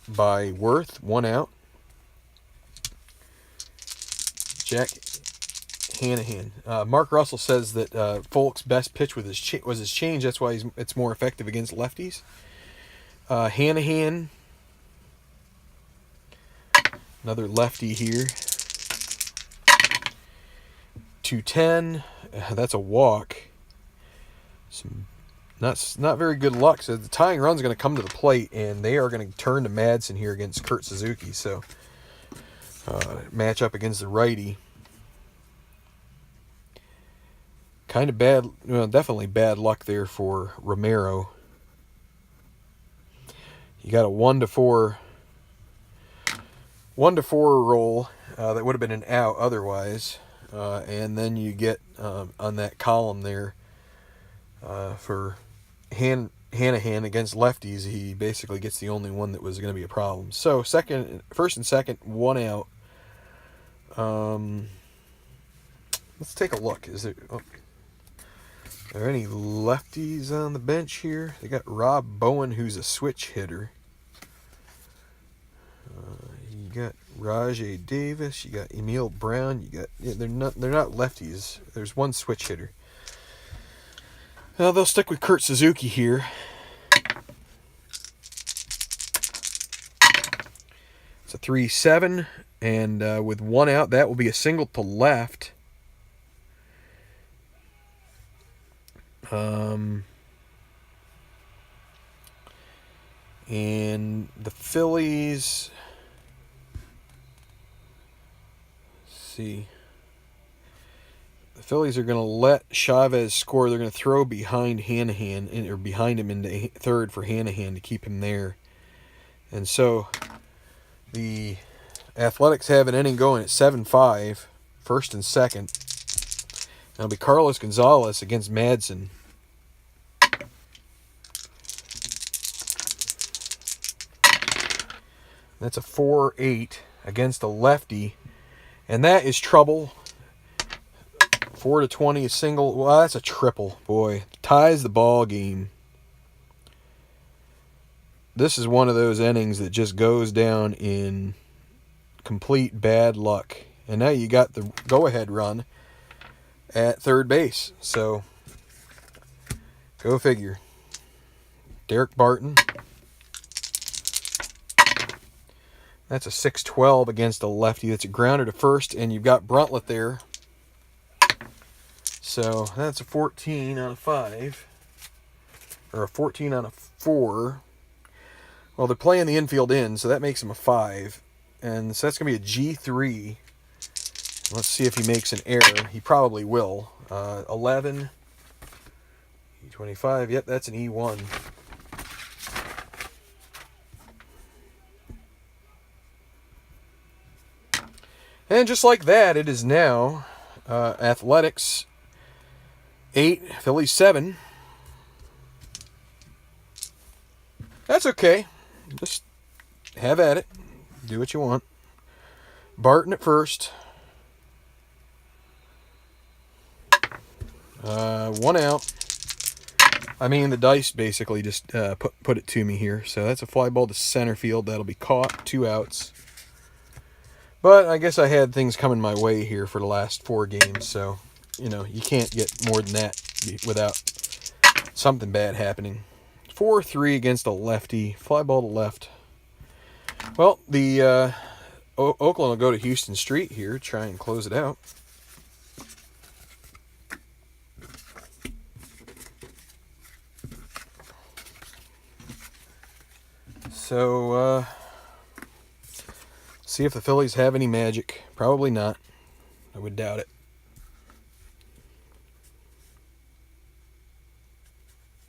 by Worth. 1 out. Jack Hanahan. Mark Russell says that Folk's best pitch was his change. That's why it's more effective against lefties. Hanahan, another lefty here. 2-10. That's a walk. Not very good luck. So the tying run's going to come to the plate, and they are going to turn to Madsen here against Kurt Suzuki. So match up against the righty. Kind of bad, well, definitely bad luck there for Romero. You got a 1-4 roll that would have been an out otherwise, and then you get on that column there for Hanahan against lefties. He basically gets the only one that was going to be a problem. So first and second, 1 out. Let's take a look. Are there any lefties on the bench here? They got Rob Bowen, who's a switch hitter. You got Rajay Davis. You got Emil Brown. They're not lefties. There's one switch hitter. Well, they'll stick with Kurt Suzuki here. It's a 3-7, and with 1 out, that will be a single to left. And the Phillies, let's see. The Phillies are going to let Chavez score. They're going to throw behind Hanahan, or behind him into third for Hanahan to keep him there. And so the Athletics have an inning going at 7-5, first and second. It'll be Carlos Gonzalez against Madsen. That's a 4-8 against a lefty. And that is trouble. 4-20, a single. Well, that's a triple. Boy, ties the ball game. This is one of those innings that just goes down in complete bad luck. And now you got the go-ahead run at third base. So, go figure. Derek Barton. That's a 6-12 against a lefty. That's a grounder to first, and you've got Bruntlett there. So that's a 14 out of 5. Or a 14 out of 4. Well, they're playing the infield in, so that makes him a 5. And so that's going to be a G3. Let's see if he makes an error. He probably will. 11. E25. Yep, that's an E1. And just like that, it is now Athletics 8, Phillies 7. That's okay. Just have at it. Do what you want. Barton at first. 1 out. I mean, the dice basically just put it to me here. So that's a fly ball to center field. That'll be caught. 2 outs. But I guess I had things coming my way here for the last 4 games. So, you can't get more than that without something bad happening. 4-3 against a lefty. Fly ball to left. Well, the Oakland will go to Houston Street here. Try and close it out. So, see if the Phillies have any magic. Probably not. I would doubt it.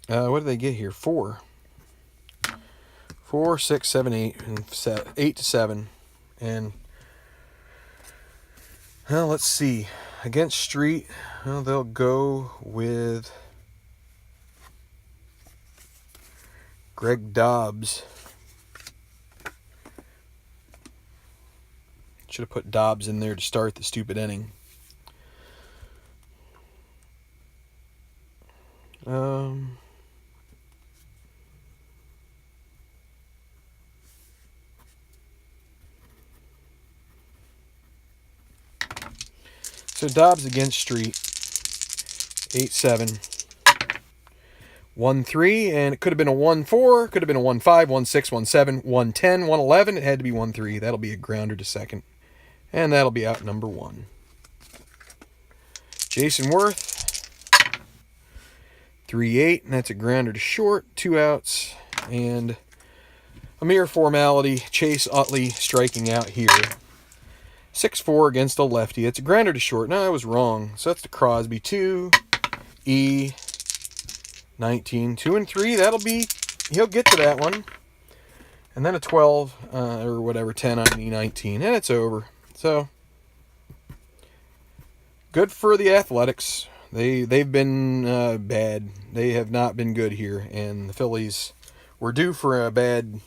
What did they get here? 4. 4, 6, 7, 8, and 8 to 7. And, well, let's see. Against Street, well, they'll go with Greg Dobbs. Should have put Dobbs in there to start the stupid inning. So Dobbs against Street, 8-7, 1-3, and it could have been a 1-4, could have been a 1-5, 1-6, 1-7, 1-10, 1-11. It had to be 1-3. That'll be a grounder to second, and that'll be out number 1. Jason Worth, 3-8, and that's a grounder to short, 2 outs, and a mere formality. Chase Utley striking out here. 6-4 against a lefty. It's a grounder to short. No, I was wrong. So that's the Crosby. 2, E, 19, 2 and 3. That'll be, he'll get to that one. And then a 12, or whatever, 10 on E19. And it's over. So, good for the Athletics. They've been bad. They have not been good here. And the Phillies were due for a bad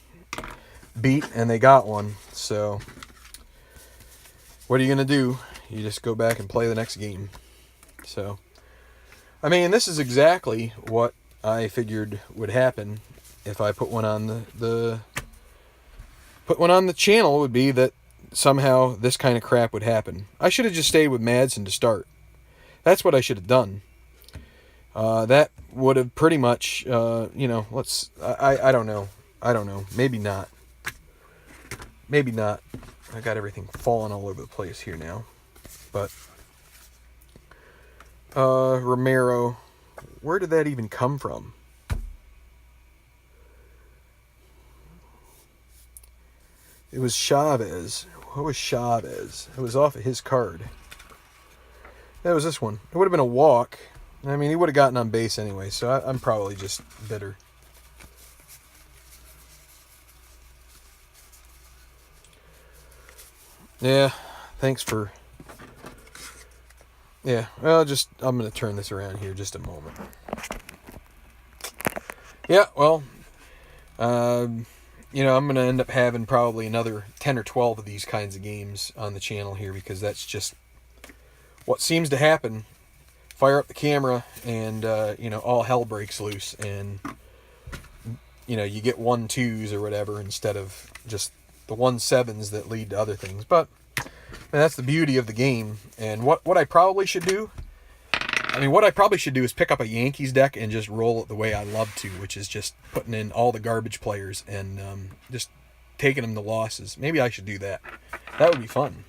beat, and they got one. So, what are you going to do? You just go back and play the next game. So, I mean, this is exactly what I figured would happen if I put one on the channel, would be that somehow this kind of crap would happen. I should have just stayed with Madsen to start. That's what I should have done. That would have pretty much, I don't know. I don't know. Maybe not. Maybe not. I got everything falling all over the place here now. But Romero, where did that even come from? It was Chavez. What was Chavez? It was off of his card. That was this one. It would have been a walk. I mean, he would have gotten on base anyway, so I'm probably just bitter. Yeah, thanks for... Yeah, well, I'm going to turn this around here just a moment. Yeah, well, I'm going to end up having probably another 10 or 12 of these kinds of games on the channel here, because that's just what seems to happen. Fire up the camera and, all hell breaks loose, and, you get 1-2s or whatever instead of just the 1-7s that lead to other things. But that's the beauty of the game. And what I probably should do, is pick up a Yankees deck and just roll it the way I love to, which is just putting in all the garbage players and just taking them to losses. Maybe I should do that. That would be fun.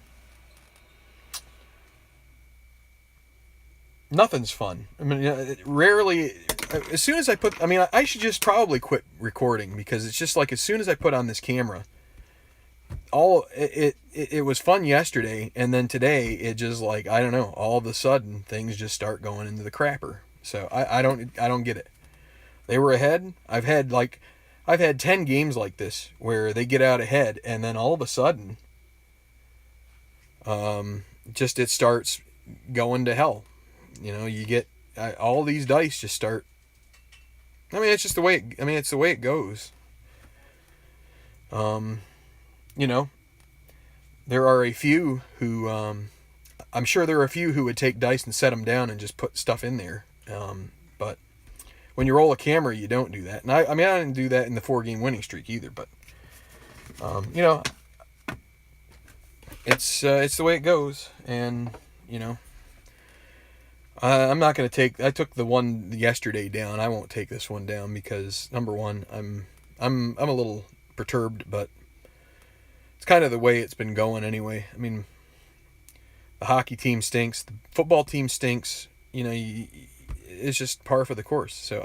Nothing's fun. I mean, rarely. As soon as I should just probably quit recording, because it's just like as soon as I put on this camera, it was fun yesterday, and then today it just, like, I don't know, all of a sudden things just start going into the crapper. So I don't get it. They were ahead. I've had 10 games like this where they get out ahead, and then all of a sudden it starts going to hell. You get all these dice just start. I mean, it's just the way. It's the way it goes. There are a few who, I'm sure there are a few who would take dice and set them down and just put stuff in there. But when you roll a camera, you don't do that. And I didn't do that in the 4-game winning streak either. But it's the way it goes, and I'm not going to take. I took the one yesterday down. I won't take this one down because, number one, I'm a little perturbed, but it's kind of the way it's been going anyway. I mean, the hockey team stinks, the football team stinks. It's just par for the course. So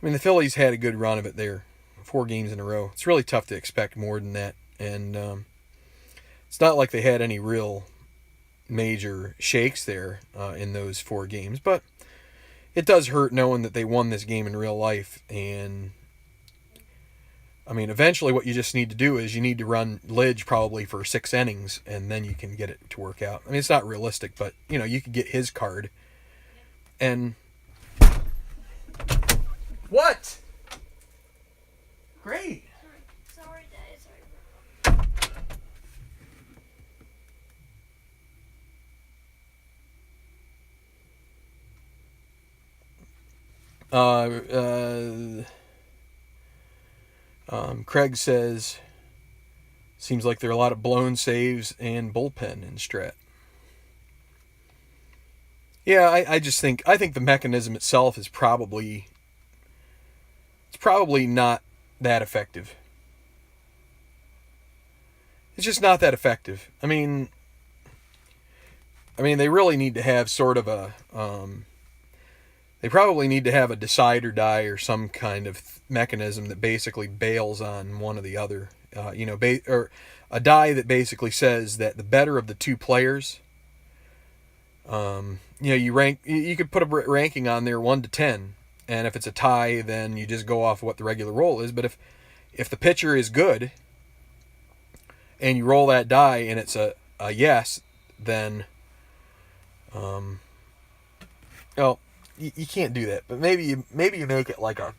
the Phillies had a good run of it there, 4 games in a row. It's really tough to expect more than that, and it's not like they had any real major shakes there in those 4 games, but it does hurt knowing that they won this game in real life. And I mean, eventually what you just need to do is you need to run Lidge probably for 6 innings, and then you can get it to work out. I mean, it's not realistic, but, you know, you could get his card. And... What? Great. Sorry, Dad. Sorry. Craig says, seems like there are a lot of blown saves and bullpen in Strat. Yeah, I think the mechanism itself is probably not that effective. It's just not that effective. I mean, they really need to have sort of a they probably need to have a decide or die or some kind of mechanism that basically bails on one or the other. Or a die that basically says that the better of the two players. You could put a ranking on there 1 to 10, and if it's a tie, then you just go off what the regular roll is. But if the pitcher is good, and you roll that die and it's a yes, then you can't do that. But maybe you make it like a...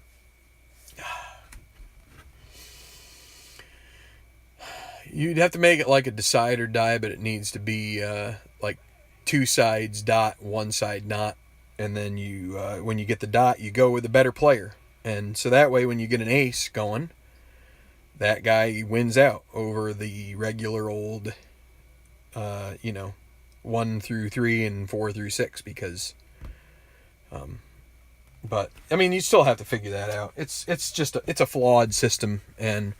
You'd have to make it like a decide or die, but it needs to be like 2 sides dot, 1 side not, and then you when you get the dot, you go with the better player. And so that way when you get an ace going, that guy wins out over the regular old 1 through 3 and 4 through 6, because but I mean, you still have to figure that out. It's just it's a flawed system. And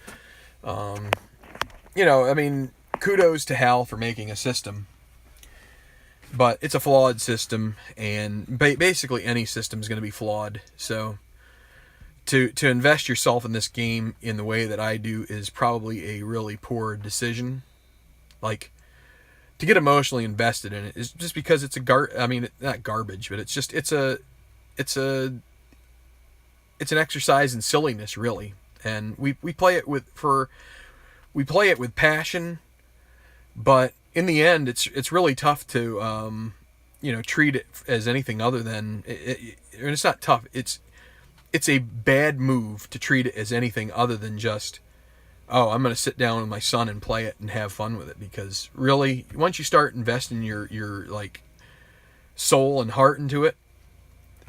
I mean, kudos to Hal for making a system, but it's a flawed system, and basically any system is going to be flawed. So to invest yourself in this game in the way that I do is probably a really poor decision. Like, to get emotionally invested in it is just because it's not garbage, but it's an exercise in silliness, really. And we play it with passion, but in the end, it's really tough to treat it as anything other than and it's not tough. It's a bad move to treat it as anything other than just, I'm going to sit down with my son and play it and have fun with it. Because really, once you start investing your like soul and heart into it,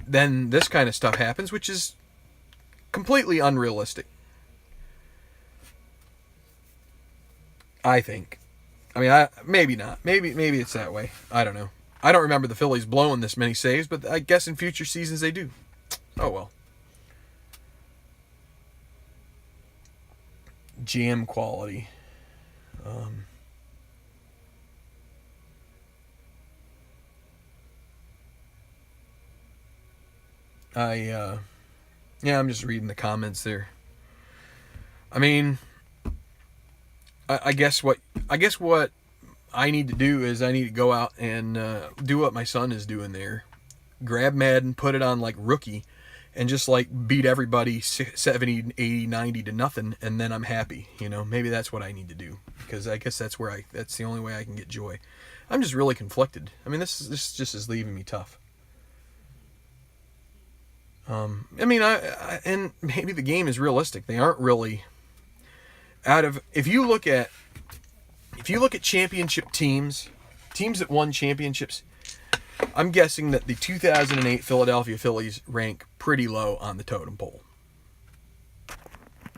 then this kind of stuff happens, which is completely unrealistic, I think. I mean, maybe not. Maybe it's that way. I don't know. I don't remember the Phillies blowing this many saves, but I guess in future seasons they do. Oh well. Jam quality. I'm just reading the comments there. I mean, I guess what I need to do is I need to go out and do what my son is doing there. Grab Madden, put it on like rookie, and just like beat everybody 70, 80, 90 to nothing, and then I'm happy. Maybe that's what I need to do, because I guess that's the only way I can get joy. I'm just really conflicted. I mean, this just is leaving me tough. And maybe the game is realistic. They aren't really if you look at championship teams that won championships, I'm guessing that the 2008 Philadelphia Phillies rank pretty low on the totem pole.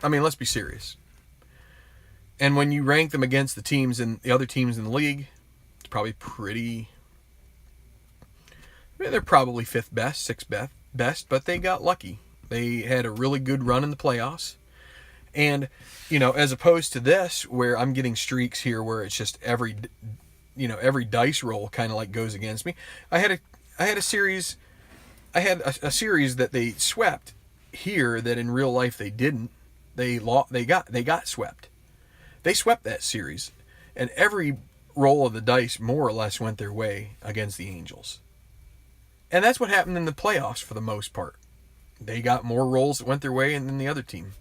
I mean, let's be serious. And when you rank them against the other teams in the league, it's probably they're probably 5th best, 6th best, but they got lucky. They had a really good run in the playoffs. And, as opposed to this, where I'm getting streaks here where it's just every dice roll kind of like goes against me. I had a series that they swept here that in real life they didn't. They got swept. They swept that series, and every roll of the dice more or less went their way against the Angels. And that's what happened in the playoffs for the most part. They got more rolls that went their way than the other team.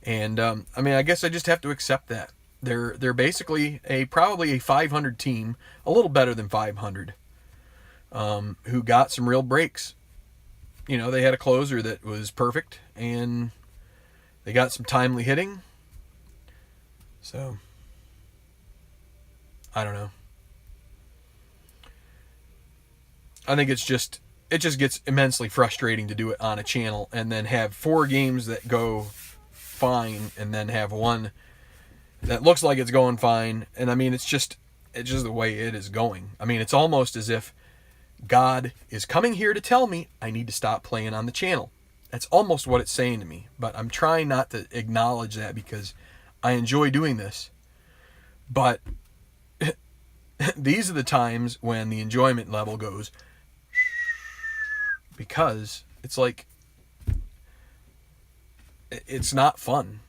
And I mean, I guess I just have to accept that. They're basically probably a 500 team, a little better than 500, who got some real breaks. You know, they had a closer that was perfect, and they got some timely hitting. So, I don't know. I think it just gets immensely frustrating to do it on a channel and then have 4 games that go fine and then have one that looks like it's going fine. And I mean, it's just the way it is going. I mean, it's almost as if God is coming here to tell me I need to stop playing on the channel. That's almost what it's saying to me. But I'm trying not to acknowledge that because I enjoy doing this. But these are the times when the enjoyment level goes, because it's like, it's not fun.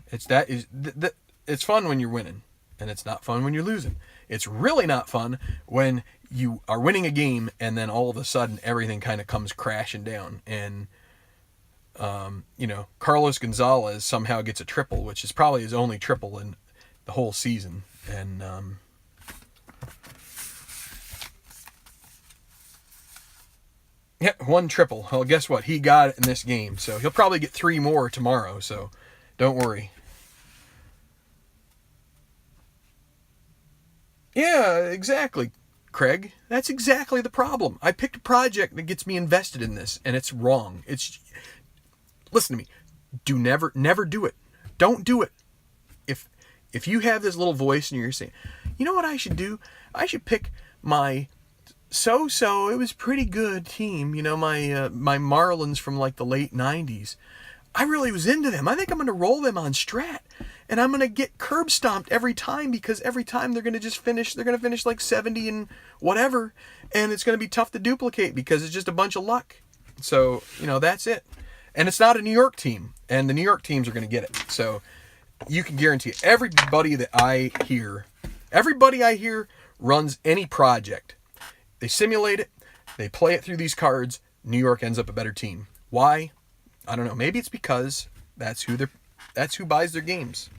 It's fun when you're winning, and it's not fun when you're losing. It's really not fun when you are winning a game and then all of a sudden everything kind of comes crashing down. And, you know, Carlos Gonzalez somehow gets a triple, which is probably his only triple in the whole season. And, yeah, 1 triple. Well, guess what? He got it in this game. So he'll probably get 3 more tomorrow. So don't worry. Yeah, exactly, Craig. That's exactly the problem. I picked a project that gets me invested in this, and it's wrong. Listen to me. Never do it. Don't do it. If you have this little voice and you're saying, you know what I should do? I should pick my it was pretty good team. You know, my Marlins from like the late 90s. I really was into them. I think I'm going to roll them on Strat. And I'm going to get curb stomped every time, because every time they're going to finish like 70 and whatever. And it's going to be tough to duplicate because it's just a bunch of luck. So, you know, that's it. And it's not a New York team. And the New York teams are going to get it. So you can guarantee everybody I hear runs any project. They simulate it. They play it through these cards. New York ends up a better team. Why? I don't know. Maybe it's because that's who buys their games.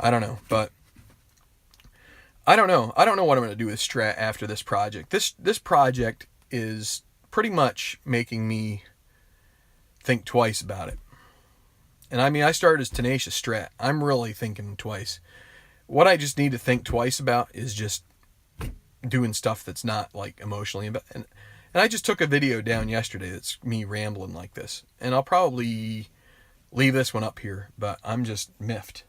I don't know, but I don't know what I'm going to do with Strat after this project. This project is pretty much making me think twice about it. And I mean, I started as Tenacious Strat. I'm really thinking twice. What I just need to think twice about is just doing stuff that's not like emotionally. And I just took a video down yesterday that's me rambling like this. And I'll probably leave this one up here, but I'm just miffed.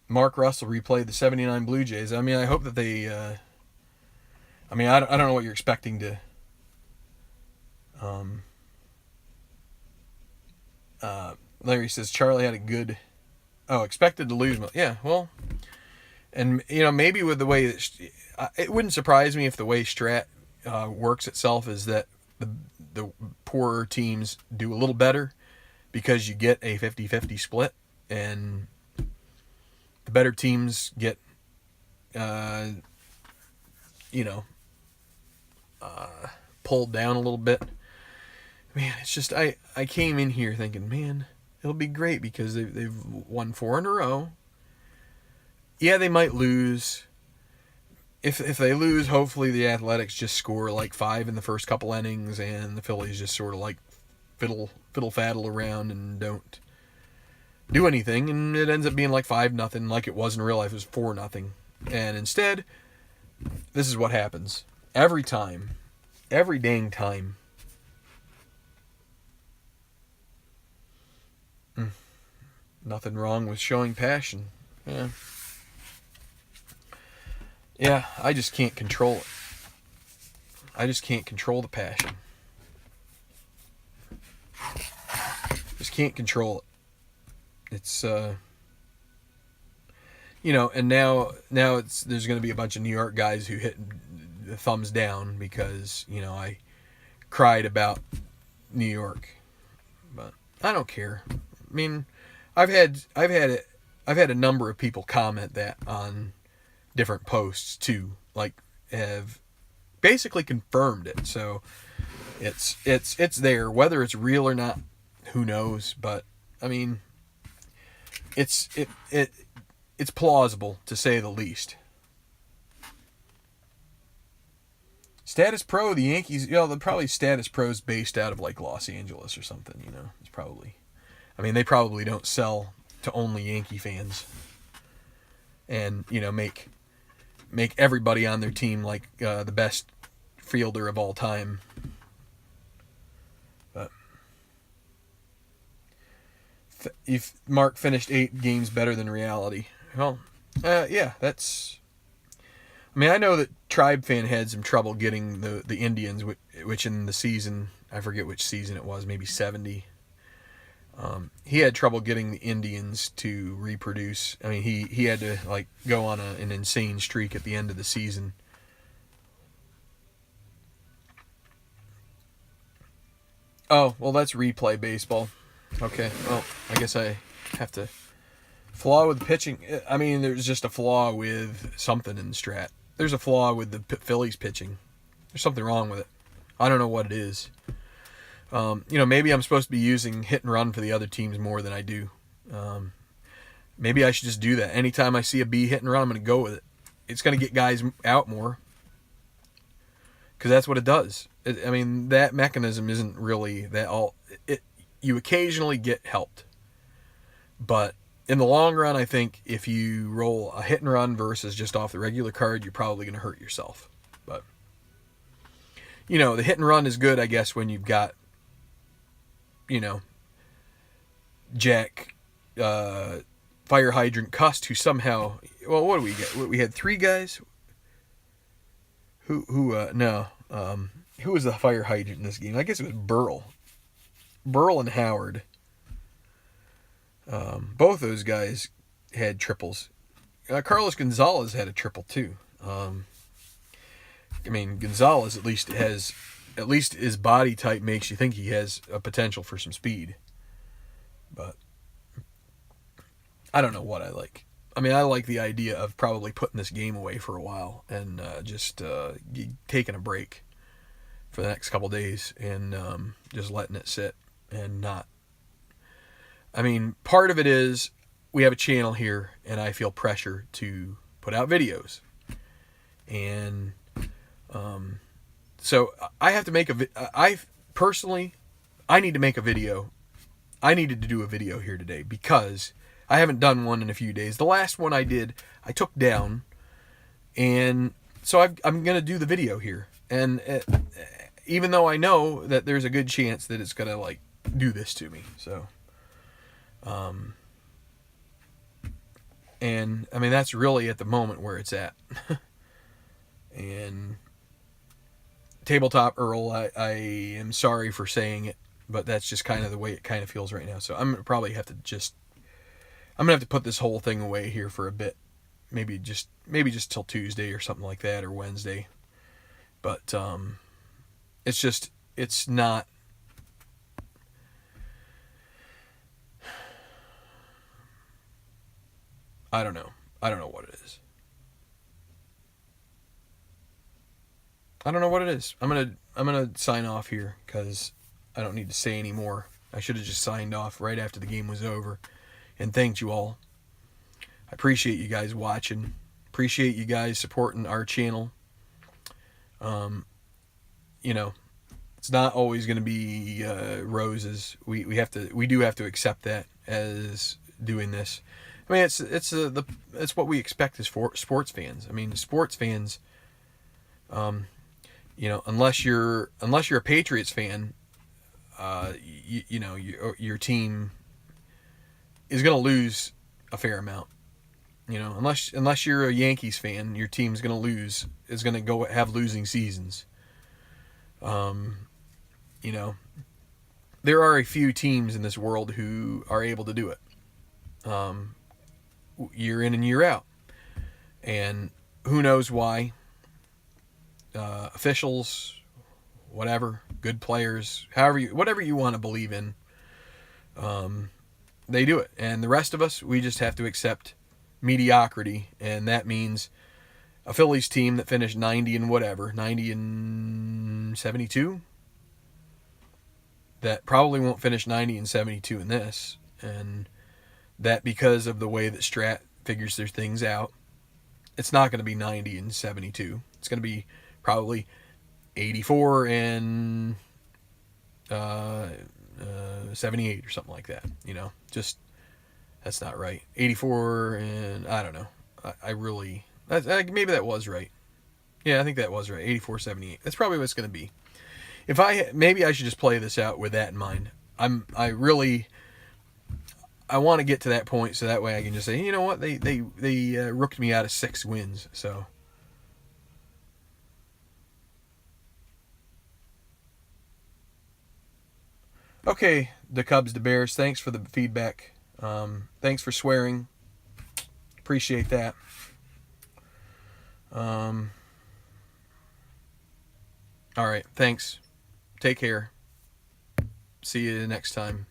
Mark Russell replayed the 79 Blue Jays. I mean, I hope that they... I mean, I don't know what you're expecting to... Larry says Charlie had a good... Oh, expected to lose. Yeah, well... And, you know, maybe with the way... it wouldn't surprise me if the way Strat works itself is that the poorer teams do a little better because you get a 50-50 split, and the better teams get, pulled down a little bit. Man, it's just, I came in here thinking, man, it'll be great because they've won 4 in a row. Yeah, they might lose. If they lose, hopefully the Athletics just score like 5 in the first couple innings, and the Phillies just sort of like fiddle-faddle around and don't do anything, and it ends up being like 5-0, like it was in real life. It was 4-0, and instead, this is what happens every time, every dang time. Nothing wrong with showing passion. Yeah, I just can't control it. I just can't control the passion. Just can't control it. It's, and now there's going to be a bunch of New York guys who hit the thumbs down because, I cried about New York. But I don't care. I mean, I've had a number of people comment that on different posts too, like have basically confirmed it. So it's there. Whether it's real or not, who knows? But I mean, it's plausible to say the least. Status Pro, the Yankees, they're probably Status Pro's based out of like Los Angeles or something. It's probably. I mean, they probably don't sell to only Yankee fans. And make everybody on their team like the best fielder of all time. But if Mark finished 8 games better than reality, well, yeah, that's. I mean, I know that Tribe fan had some trouble getting the Indians, which in the season, I forget which season it was, maybe 70. He had trouble getting the Indians to reproduce. I mean, he had to like go on an insane streak at the end of the season. Oh, well, that's replay baseball. Okay, well, I guess I have to. Flaw with pitching. I mean, there's just a flaw with something in the Strat. There's a flaw with the Phillies pitching. There's something wrong with it. I don't know what it is. Maybe I'm supposed to be using hit and run for the other teams more than I do. Maybe I should just do that. Anytime I see a B hit and run, I'm going to go with it. It's going to get guys out more. Because that's what it does. I mean, that mechanism isn't really that all. You occasionally get helped. But in the long run, I think if you roll a hit and run versus just off the regular card, you're probably going to hurt yourself. But, the hit and run is good, I guess, when you've got, Jack, Fire Hydrant Cust, who somehow, well, what do we get? We had 3 guys? Who was the Fire Hydrant in this game? I guess it was Burl. Burl and Howard. Both those guys had triples. Carlos Gonzalez had a triple too. I mean, Gonzalez at least his body type makes you think he has a potential for some speed. But I don't know what I like. I mean, I like the idea of probably putting this game away for a while and just taking a break for the next couple days and just letting it sit and not. I mean, part of it is we have a channel here, and I feel pressure to put out videos. And so I have to make I need to make a video. I needed to do a video here today because I haven't done one in a few days. The last one I did, I took down, and so I'm going to do the video here. And even though I know that there's a good chance that it's going to like do this to me, so. And I mean, that's really at the moment where it's at. And Tabletop Earl, I am sorry for saying it, but that's just kind of the way it kind of feels right now. So I'm gonna probably have to I'm gonna have to put this whole thing away here for a bit. Maybe just till Tuesday or something like that, or Wednesday. But it's not. I don't know. I don't know what it is. I don't know what it is. I'm gonna sign off here because I don't need to say any more. I should have just signed off right after the game was over, and thanked you all. I appreciate you guys watching. Appreciate you guys supporting our channel. It's not always going to be roses. We do have to accept that as doing this. I mean, it's what we expect as sports fans. I mean, sports fans, unless you're a Patriots fan, your team is going to lose a fair amount. Unless you're a Yankees fan, your team's going to lose. Is going to go have losing seasons. There are a few teams in this world who are able to do it. Year in and year out. And who knows why. Officials, whatever, good players, whatever you want to believe in, they do it. And the rest of us, we just have to accept mediocrity, and that means a Phillies team that finished 90 and whatever, 90 and 72, that probably won't finish 90 and 72 in this. And that because of the way that Strat figures their things out, it's not going to be 90 and 72. It's going to be probably 84 and 78 or something like that. You know, just, that's not right. 84 and, I don't know. Maybe that was right. Yeah, I think that was right. 84, 78. That's probably what it's going to be. Maybe I should just play this out with that in mind. I want to get to that point so that way I can just say, you know what, they rooked me out of 6 wins. So okay, the Cubs, the Bears. Thanks for the feedback. Thanks for swearing. Appreciate that. All right, thanks. Take care. See you next time.